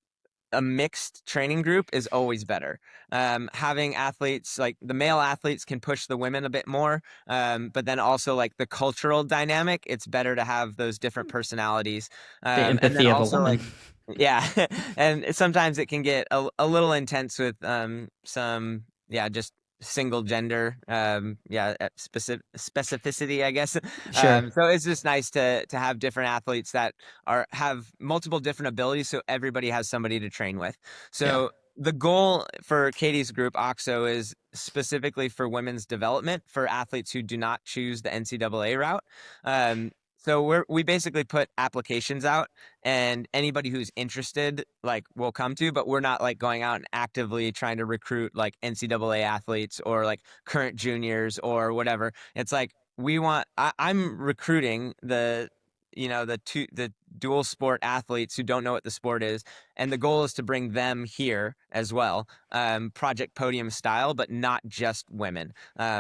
a mixed training group is always better. Having athletes like the male athletes can push the women a bit more, but then also like the cultural dynamic, it's better to have those different personalities. The And then empathy of a also woman. like, yeah, and sometimes it can get a little intense with some, yeah, just single gender yeah specificity I guess. Sure. So it's just nice to have different athletes that are have multiple different abilities so everybody has somebody to train with. Yeah. So the goal for Katie's group OXO is specifically for women's development for athletes who do not choose the NCAA route. So we basically put applications out and anybody who's interested like will come to, but we're not like going out and actively trying to recruit like NCAA athletes or like current juniors or whatever. It's like I'm recruiting the dual sport athletes who don't know what the sport is, and the goal is to bring them here as well, Project Podium style, but not just women.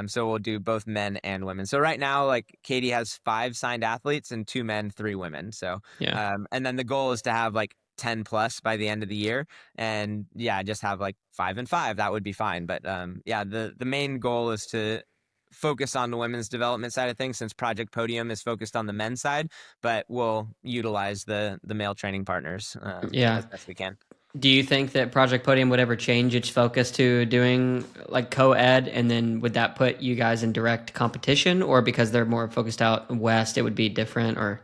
So we'll do both men and women. So right now, like Katie has 5 signed athletes and 2 men, 3 women. So Yeah. and then the goal is to have like 10 plus by the end of the year, and yeah, just have like 5 and 5. That would be fine. But yeah, the main goal is to focus on the women's development side of things since Project Podium is focused on the men's side, but we'll utilize the male training partners Yeah. as best we can. Do you think that Project Podium would ever change its focus to doing like co-ed, and then would that put you guys in direct competition, or because they're more focused out west, it would be different? Or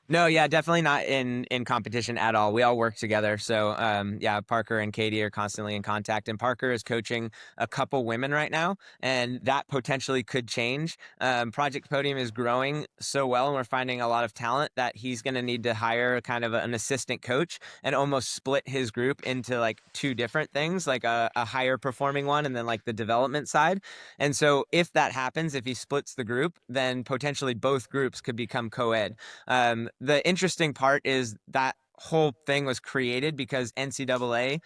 No, yeah, definitely not in competition at all. We all work together. So, yeah, Parker and Katie are constantly in contact, and Parker is coaching a couple women right now, and that potentially could change. Project Podium is growing so well, and we're finding a lot of talent that he's going to need to hire kind of an assistant coach and almost split his group into like two different things, like a higher performing one, and then like the development side. And so, if that happens, if he splits the group, then potentially both groups could become co-ed. The interesting part is that whole thing was created because NCAA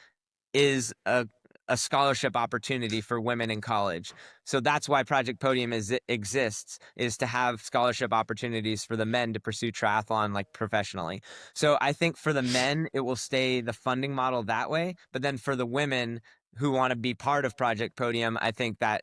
is a scholarship opportunity for women in college. So that's why Project Podium exists, is to have scholarship opportunities for the men to pursue triathlon like professionally. So I think for the men, it will stay the funding model that way. But then for the women who want to be part of Project Podium, I think that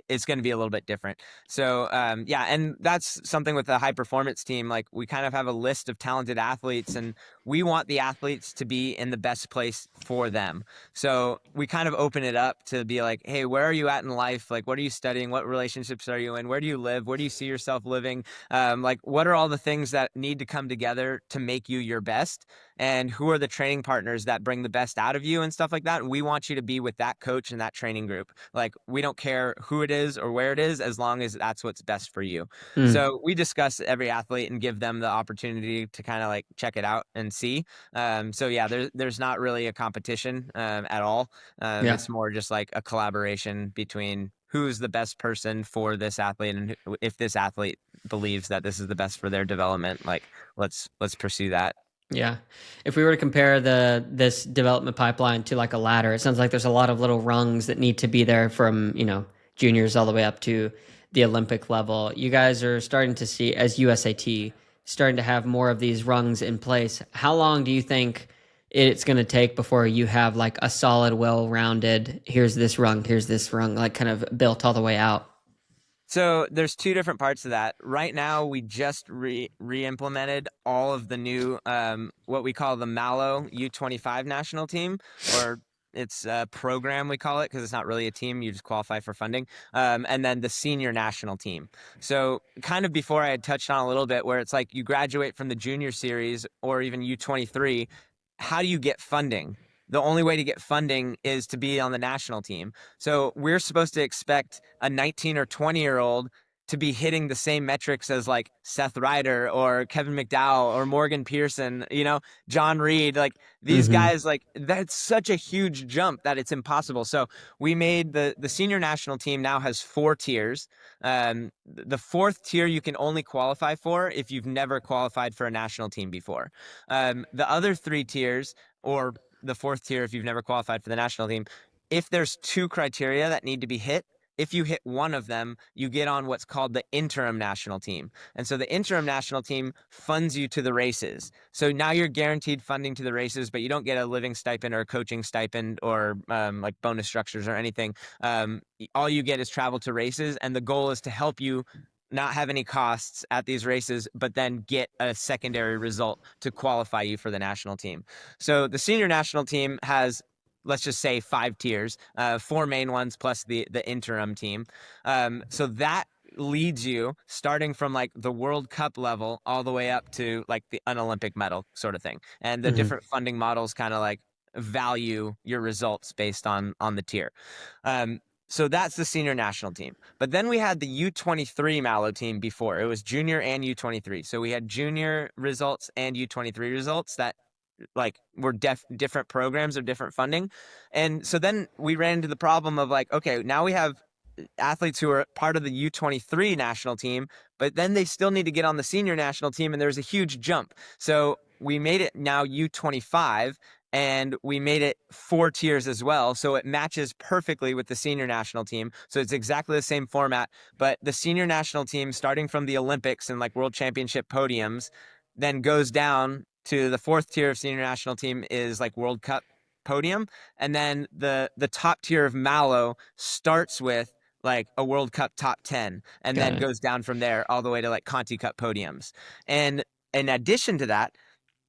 it's going to be a little bit different. So, yeah, and that's something with a high performance team. Like we kind of have a list of talented athletes, and we want the athletes to be in the best place for them. So we kind of open it up to be like, hey, where are you at in life? Like, what are you studying? What relationships are you in? Where do you live? Where do you see yourself living? Like, what are all the things that need to come together to make you your best? And who are the training partners that bring the best out of you and stuff like that? And we want you to be with that coach and that training group. Like, we don't care who it is or where it is, as long as that's what's best for you. mm, So we discuss every athlete and give them the opportunity to kind of like check it out and see. So yeah, there's not really a competition at all. yeah. It's more just like a collaboration between who's the best person for this athlete, and if this athlete believes that this is the best for their development, like let's pursue that. Yeah. If we were to compare this development pipeline to like a ladder, it sounds like there's a lot of little rungs that need to be there from, juniors all the way up to the Olympic level. You guys are starting to see, as USAT, starting to have more of these rungs in place. How long do you think it's going to take before you have like a solid, well-rounded, here's this rung, like kind of built all the way out? So there's two different parts of that. Right now, we just re-implemented all of the new what we call the Malo U25 national team, or it's a program we call it because it's not really a team. You just qualify for funding. And then the senior national team. So kind of before I had touched on a little bit where it's like you graduate from the junior series or even U23. How do you get funding? The only way to get funding is to be on the national team. So we're supposed to expect a 19 or 20-year-old to be hitting the same metrics as like Seth Ryder or Kevin McDowell or Morgan Pearson, John Reed. Like these Mm-hmm. guys, like that's such a huge jump that it's impossible. So we made the senior national team now has 4 tiers. The fourth tier you can only qualify for if you've never qualified for a national team before. The other 3 tiers, or the fourth tier if you've never qualified for the national team, if there's 2 criteria that need to be hit, if you hit one of them, you get on what's called the interim national team. And so the interim national team funds you to the races. So now you're guaranteed funding to the races, but you don't get a living stipend or a coaching stipend or like bonus structures or anything. All you get is travel to races. And the goal is to help you not have any costs at these races, but then get a secondary result to qualify you for the national team. So the senior national team has, let's just say, 5 tiers, 4 main ones plus the interim team. So that leads you starting from like the World Cup level all the way up to like the Olympic medal sort of thing. And the Mm-hmm. different funding models kind of like value your results based on the tier. So that's the senior national team. But then we had the U23 Mallow team before. It was junior and U23. So we had junior results and U23 results that like were different programs of different funding. And so then we ran into the problem of like, okay, now we have athletes who are part of the U23 national team, but then they still need to get on the senior national team, and there's a huge jump. So we made it now U25, and we made it 4 tiers as well. So it matches perfectly with the senior national team. So it's exactly the same format, but the senior national team, starting from the Olympics and like world championship podiums, then goes down to the fourth tier of senior national team is like World Cup podium. And then the top tier of Mallow starts with like a World Cup top 10 and Got then it. goes down from there all the way to like Conti Cup podiums. And in addition to that,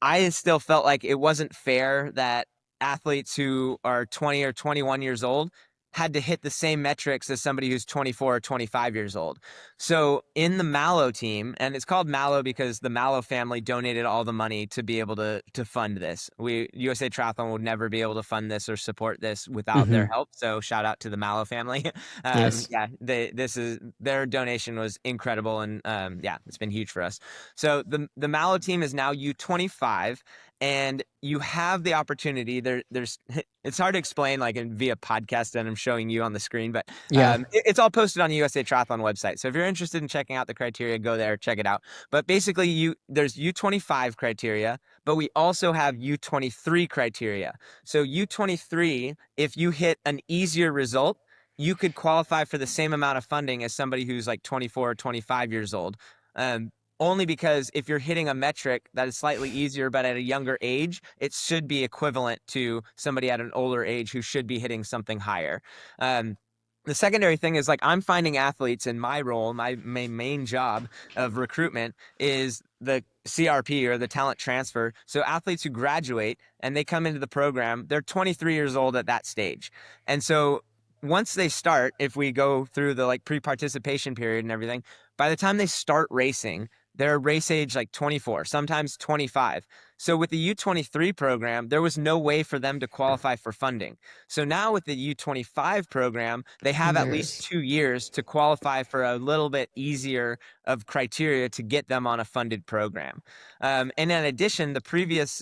I still felt like it wasn't fair that athletes who are 20 or 21 years old had to hit the same metrics as somebody who's 24 or 25 years old. So in the Mallow team, and it's called Mallow because the Mallow family donated all the money to be able to fund this. USA Triathlon would never be able to fund this or support this without their Mm-hmm. help. So shout out to the Mallow family. Yes. Yeah, their donation was incredible, and yeah, it's been huge for us. So the Mallow team is now U25, and you have the opportunity there's it's hard to explain like via podcast that I'm showing you on the screen, but Yeah. it's all posted on the USA Triathlon website. So if you're interested in checking out the criteria, go there, check it out. But basically there's U25 criteria, but we also have U23 criteria. So U23, if you hit an easier result, you could qualify for the same amount of funding as somebody who's like 24 or 25 years old. Um, Only because if you're hitting a metric that is slightly easier but at a younger age, it should be equivalent to somebody at an older age who should be hitting something higher. Um, the secondary thing is like I'm finding athletes in my role, my main job of recruitment is the CRP or the talent transfer. So athletes who graduate and they come into the program, they're 23 years old at that stage. And so once they start, if we go through the like pre-participation period and everything, by the time they start racing, they're race age like 24, sometimes 25. So with the U23 program, there was no way for them to qualify for funding. So now with the U25 program, they have at least There's 2 years to qualify for a little bit easier of criteria to get them on a funded program. And in addition, the previous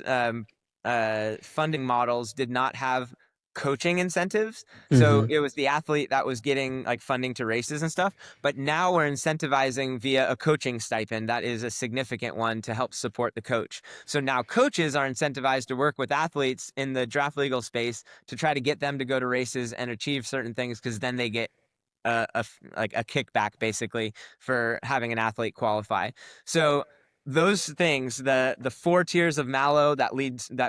funding models did not have coaching incentives. So mm-hmm. it was the athlete that was getting like funding to races and stuff. But now we're incentivizing via a coaching stipend. That is a significant one to help support the coach. So now coaches are incentivized to work with athletes in the draft legal space to try to get them to go to races and achieve certain things because then they get like a kickback basically for having an athlete qualify. So those things, the 4 tiers of Mallow that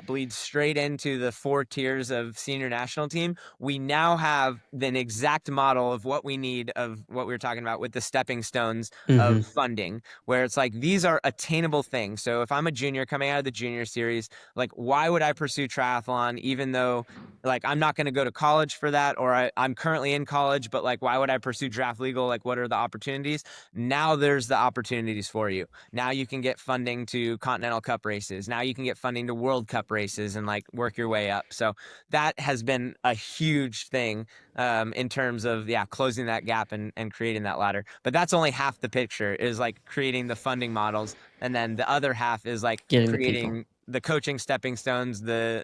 bleeds straight into the 4 tiers of senior national team, we now have an exact model of what we need of what we were talking about with the stepping stones Mm-hmm. of funding, where it's like these are attainable things. So if I'm a junior coming out of the junior series, like why would I pursue triathlon even though like I'm not going to go to college for that, or I'm currently in college, but like why would I pursue draft legal? Like what are the opportunities? Now there's the opportunities for you. Now you can get funding to Continental Cup races. Now you can get funding to World Cup races and like work your way up. So that has been a huge thing in terms of closing that gap and creating that ladder. But that's only half the picture is like creating the funding models, and then the other half is like Getting the people. creating the coaching stepping stones, the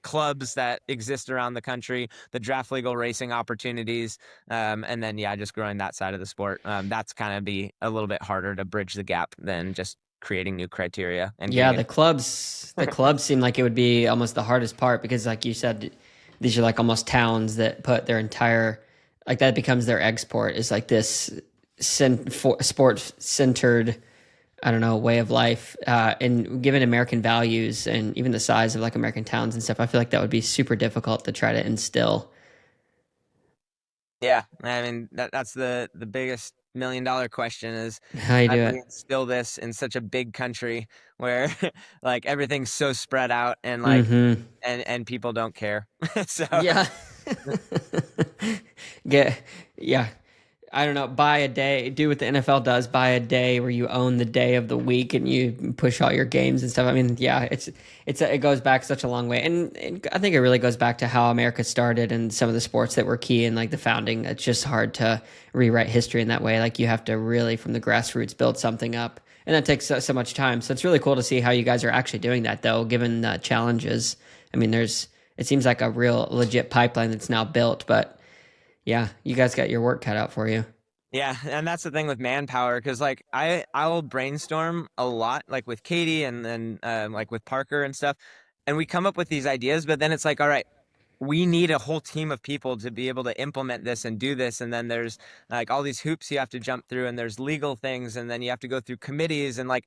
clubs that exist around the country, the draft legal racing opportunities, and then just growing that side of the sport. That's kind of be a little bit harder to bridge the gap than just creating new criteria and Yeah, getting the it. clubs seem like it would be almost the hardest part because, like you said, these are like almost towns that put their entire like that becomes their export is like this sports centered, I don't know, way of life. And given American values and even the size of like American towns and stuff, I feel like that would be super difficult to try to instill. Yeah, I mean that's the biggest $1 million question is How you how do do we it? instill this in such a big country where like everything's so spread out and like Mm-hmm. and people don't care. So Yeah. Get yeah. I don't know, buy a day, do what the NFL does, buy a day where you own the day of the week and you push all your games and stuff. I mean, yeah, it goes back such a long way. And I think it really goes back to how America started and some of the sports that were key in like the founding. It's just hard to rewrite history in that way. Like you have to really from the grassroots build something up. And that takes so much time. So it's really cool to see how you guys are actually doing that though, given the challenges. I mean, it seems like a real legit pipeline that's now built, but yeah, you guys got your work cut out for you. yeah, and that's the thing with manpower because like I'll brainstorm a lot like with Katie and then like with Parker and stuff, and we come up with these ideas, but then it's like all right, we need a whole team of people to be able to implement this and do this, and then there's like all these hoops you have to jump through, and there's legal things, and then you have to go through committees, and like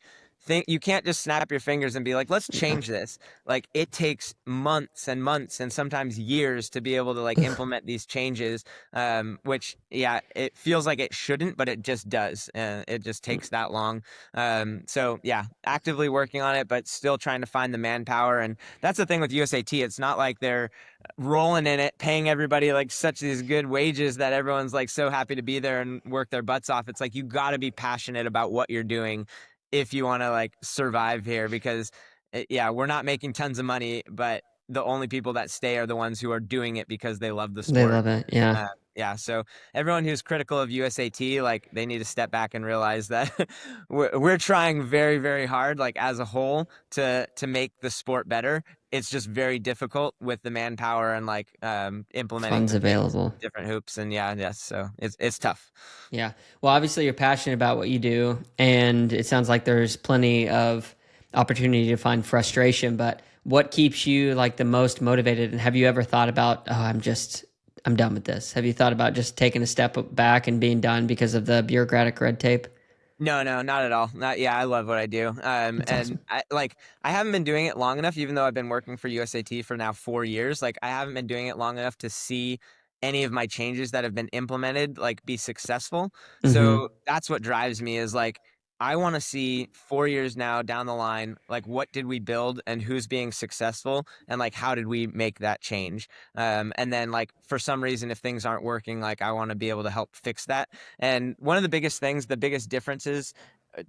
you can't just snap your fingers and be like, let's change this. Like it takes months and months and sometimes years to be able to like implement these changes. Which yeah, it feels like it shouldn't, but it just does. It just takes that long. So yeah, actively working on it, but still trying to find the manpower. And that's the thing with USAT. It's not like they're rolling in it, paying everybody like such these good wages that everyone's like so happy to be there and work their butts off. It's like you got to be passionate about what you're doing if you want to like survive here, because yeah, we're not making tons of money, but the only people that stay are the ones who are doing it because they love the They sport. love it. Yeah. Yeah, so everyone who's critical of USAT, like they need to step back and realize that we're trying very, very hard, like as a whole, to make the sport better. It's just very difficult with the manpower and like implementing Funds the things, available. different hoops, and yeah, yes, so it's tough. Yeah. Well, obviously you're passionate about what you do, and it sounds like there's plenty of opportunity to find frustration, but what keeps you like the most motivated? And have you ever thought about, oh, I'm done with this? Have you thought about just taking a step back and being done because of the bureaucratic red tape? No, no, not at all. Yeah, I love what I do. That's And awesome. I haven't been doing it long enough, even though I've been working for USAT for now 4 years. Like I haven't been doing it long enough to see any of my changes that have been implemented like be successful. Mm-hmm. So that's what drives me is like I want to see 4 years now down the line, like what did we build and who's being successful and like how did we make that change? And then like for some reason, if things aren't working, like I want to be able to help fix that. And one of the biggest things, the biggest differences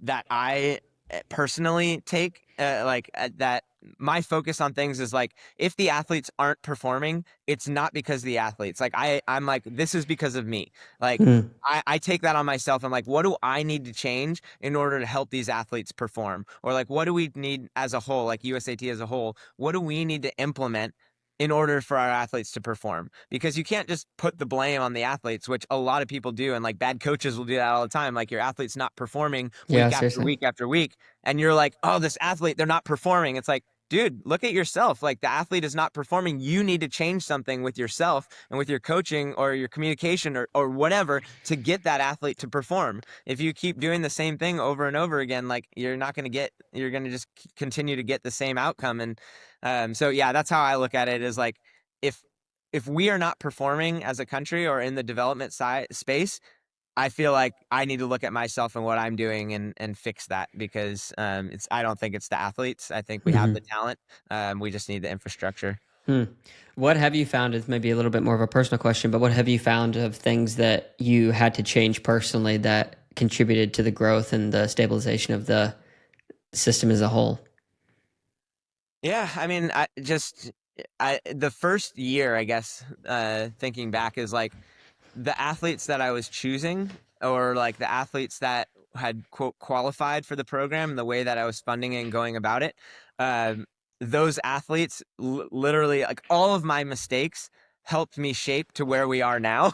that I personally take, that my focus on things is like if the athletes aren't performing, it's not because of the athletes. Like I'm like this is because of me. Like Mm. I take that on myself. I'm like, what do I need to change in order to help these athletes perform? Or like, what do we need as a whole, like USAT as a whole? What do we need to implement in order for our athletes to perform? Because you can't just put the blame on the athletes, which a lot of people do. And like bad coaches will do that all the time. Like your athlete's not performing Yeah, week after seriously. week after week. And you're like, oh, this athlete, they're not performing. It's like, dude, look at yourself. Like the athlete is not performing. You need to change something with yourself and with your coaching or your communication or whatever to get that athlete to perform. If you keep doing the same thing over and over again, like you're going to just continue to get the same outcome. And so yeah, that's how I look at it is like if if we are not performing as a country or in the development side space, I feel like I need to look at myself and what I'm doing and fix that because it's I don't think it's the athletes. I think we have the Mm-hmm. talent. We just need the infrastructure. Hmm. What have you found is maybe a little bit more of a personal question, but what have you found of things that you had to change personally that contributed to the growth and the stabilization of the system as a whole? Yeah, I mean, I the first year, I guess, thinking back is like the athletes that I was choosing or like the athletes that had quote qualified for the program, the way that I was funding and going about it, um, those athletes literally like all of my mistakes helped me shape to where we are now.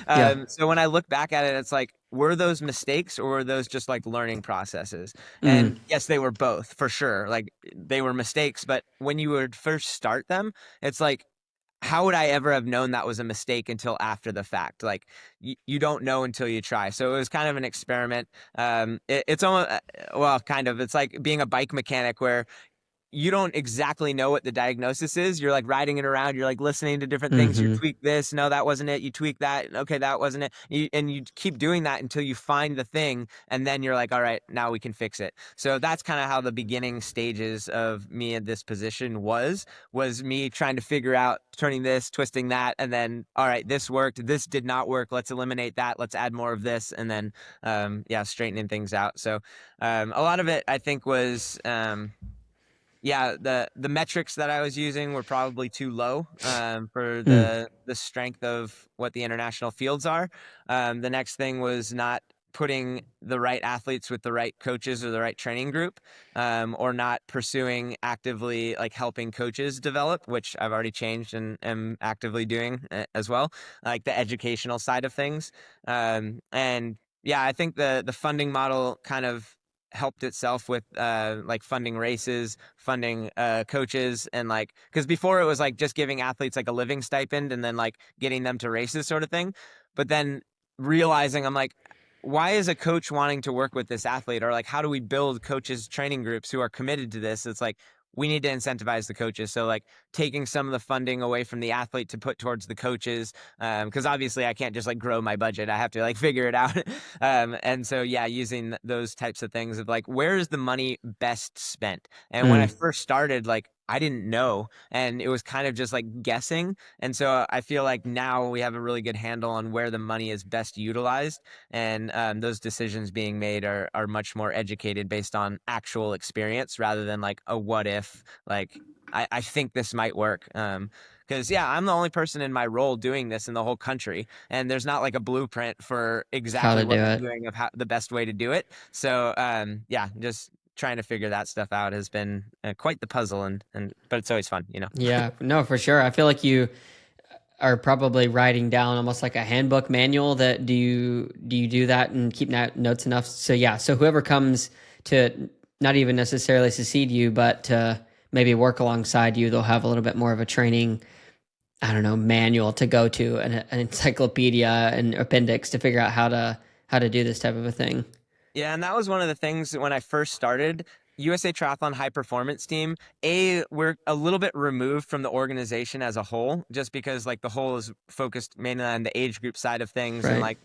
Yeah. So when I look back at it, it's like, were those mistakes or were those just like learning processes? And Mm. yes, they were both for sure. Like they were mistakes, but when you would first start them, it's like how would I ever have known that was a mistake until after the fact? Like you don't know until you try. So it was kind of an experiment. It's almost well, kind of. It's like being a bike mechanic where you don't exactly know what the diagnosis is. You're like riding it around. You're like listening to different things. You Mm-hmm. tweak this. No, that wasn't it. You tweak that. Okay, that wasn't it. And you keep doing that until you find the thing. And then you're like, all right, now we can fix it. So that's kind of how the beginning stages of me in this position was me trying to figure out turning this, twisting that. And then, all right, this worked. This did not work. Let's eliminate that. Let's add more of this. And then, yeah, straightening things out. So a lot of it, I think, was yeah, the metrics that I was using were probably too low for Mm. the strength of what the international fields are. The next thing was not putting the right athletes with the right coaches or the right training group, or not pursuing actively like helping coaches develop, which I've already changed and am actively doing as well, like the educational side of things. And yeah, I think the funding model kind of helped itself with like funding races, funding coaches, and like because before it was like just giving athletes like a living stipend and then like getting them to races sort of thing. But then realizing I'm like why is a coach wanting to work with this athlete? Or like, how do we build coaches training groups who are committed to this? It's like, we need to incentivize the coaches. So like taking some of the funding away from the athlete to put towards the coaches. Cause obviously I can't just like grow my budget. I have to like figure it out. And so, yeah, using those types of things of like, where is the money best spent? And when I first started, like, I didn't know. And it was kind of just like guessing. And so I feel like now we have a really good handle on where the money is best utilized. And those decisions being made are much more educated based on actual experience rather than like a what if, like, I think this might work. Because, yeah, I'm the only person in my role doing this in the whole country. And there's not like a blueprint for How exactly to do what I'm it. doing of how the best way to do it. So, yeah, just trying to figure that stuff out has been quite the puzzle. But it's always fun, you know? Yeah, no, for sure. I feel like you are probably writing down almost like a handbook manual. That do you do that and keep notes enough? So yeah, so whoever comes to not even necessarily succeed you, but to maybe work alongside you, they'll have a little bit more of a training, I don't know, manual to go to, an encyclopedia and appendix to figure out how to do this type of a thing. Yeah, and that was one of the things when I first started. USA Triathlon High Performance Team, we're a little bit removed from the organization as a whole, just because like the whole is focused mainly on the age group side of things and Right. like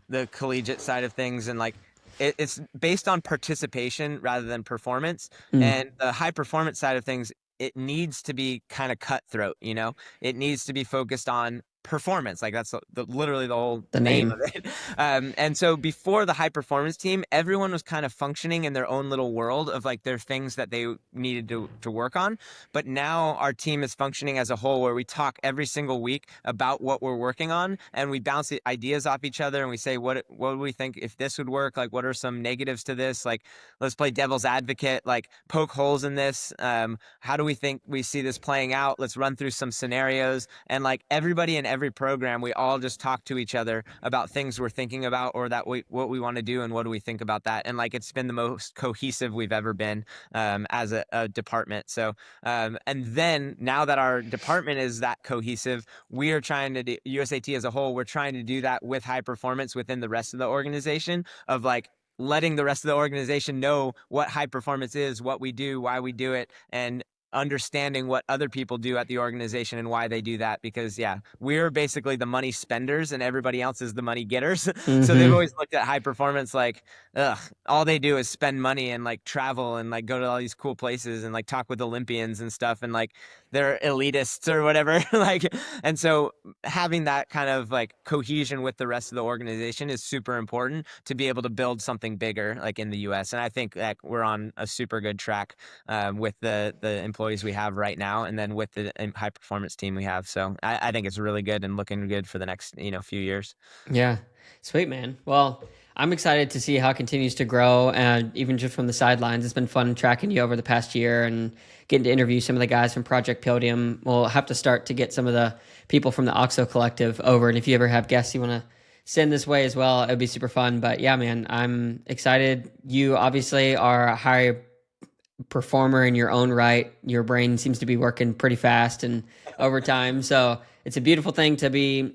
the collegiate side of things, and like it's based on participation rather than performance. Mm, And the high performance side of things, it needs to be kind of cutthroat, you know? It needs to be focused on performance. Like that's literally the whole the name name. of it. And so before the high performance team, everyone was kind of functioning in their own little world of like their things that they needed to work on. But now our team is functioning as a whole, where we talk every single week about what we're working on, and we bounce ideas off each other, and we say, what do we think if this would work? Like, what are some negatives to this? Like, let's play devil's advocate, like poke holes in this. How do we think we see this playing out? Let's run through some scenarios. And like everybody in every program, we all just talk to each other about things we're thinking about, or what we want to do, and what do we think about that. And like it's been the most cohesive we've ever been as a department. So and then now that our department is that cohesive, we are trying to do USAT as a whole. We're trying to do that with high performance within the rest of the organization, of like letting the rest of the organization know what high performance is, what we do, why we do it, and understanding what other people do at the organization and why they do that. Because, yeah, we're basically the money spenders and everybody else is the money getters. So they've Hmm. always looked at high performance like, ugh, all they do is spend money and like travel and like go to all these cool places and like talk with Olympians and stuff, and like they're elitists or whatever. Like, and so having that kind of like cohesion with the rest of the organization is super important to be able to build something bigger like in the US. And I think that we're on a super good track with the employees we have right now, and then with the high performance team we have. So I think it's really good and looking good for the next few years. Yeah. Sweet, man. Well, I'm excited to see how it continues to grow. And even just from the sidelines, it's been fun tracking you over the past year and getting to interview some of the guys from Project Podium. We'll have to start to get some of the people from the OXO Collective over. And if you ever have guests you want to send this way as well, it would be super fun. But yeah, man, I'm excited. You obviously are a high performer in your own right. Your brain seems to be working pretty fast and over time. So it's a beautiful thing to be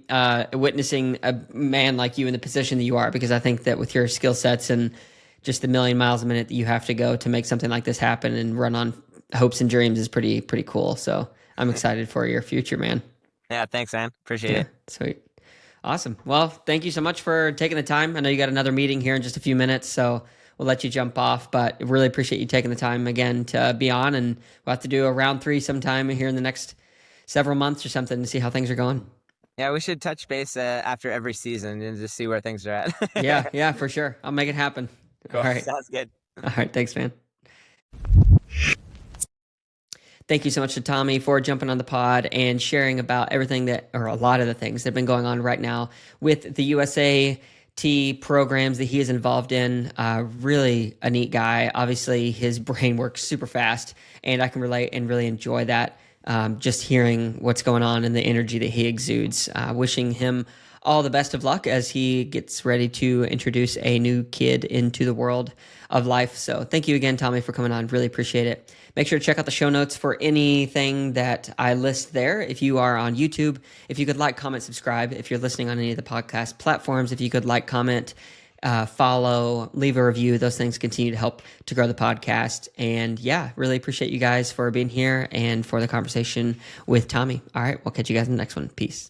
witnessing a man like you in the position that you are, because I think that with your skill sets and just the million miles a minute that you have to go to make something like this happen and run on hopes and dreams is pretty cool. So I'm excited for your future, man. Yeah, thanks, man. Appreciate Yeah, it. sweet. Awesome. Well, thank you so much for taking the time. I know you got another meeting here in just a few minutes, so we'll let you jump off, but really appreciate you taking the time again to be on, and we'll have to do a round three sometime here in the next several months or something to see how things are going. Yeah, we should touch base after every season and just see where things are Yeah, at. yeah, for sure. I'll make it happen. All Cool. right. Sounds good. All right. Thanks, man. Thank you so much to Tommy for jumping on the pod and sharing about everything that, or a lot of the things that have been going on right now with the USAT programs that he is involved in. Really a neat guy. Obviously, his brain works super fast, and I can relate and really enjoy that. Just hearing what's going on and the energy that he exudes. Wishing him all the best of luck as he gets ready to introduce a new kid into the world of life. So thank you again, Tommy, for coming on. Really appreciate it. Make sure to check out the show notes for anything that I list there. If you are on YouTube, if you could like, comment, subscribe. If you're listening on any of the podcast platforms, if you could like, comment, follow, leave a review. Those things continue to help to grow the podcast. And yeah, really appreciate you guys for being here and for the conversation with Tommy. All right, we'll catch you guys in the next one. Peace.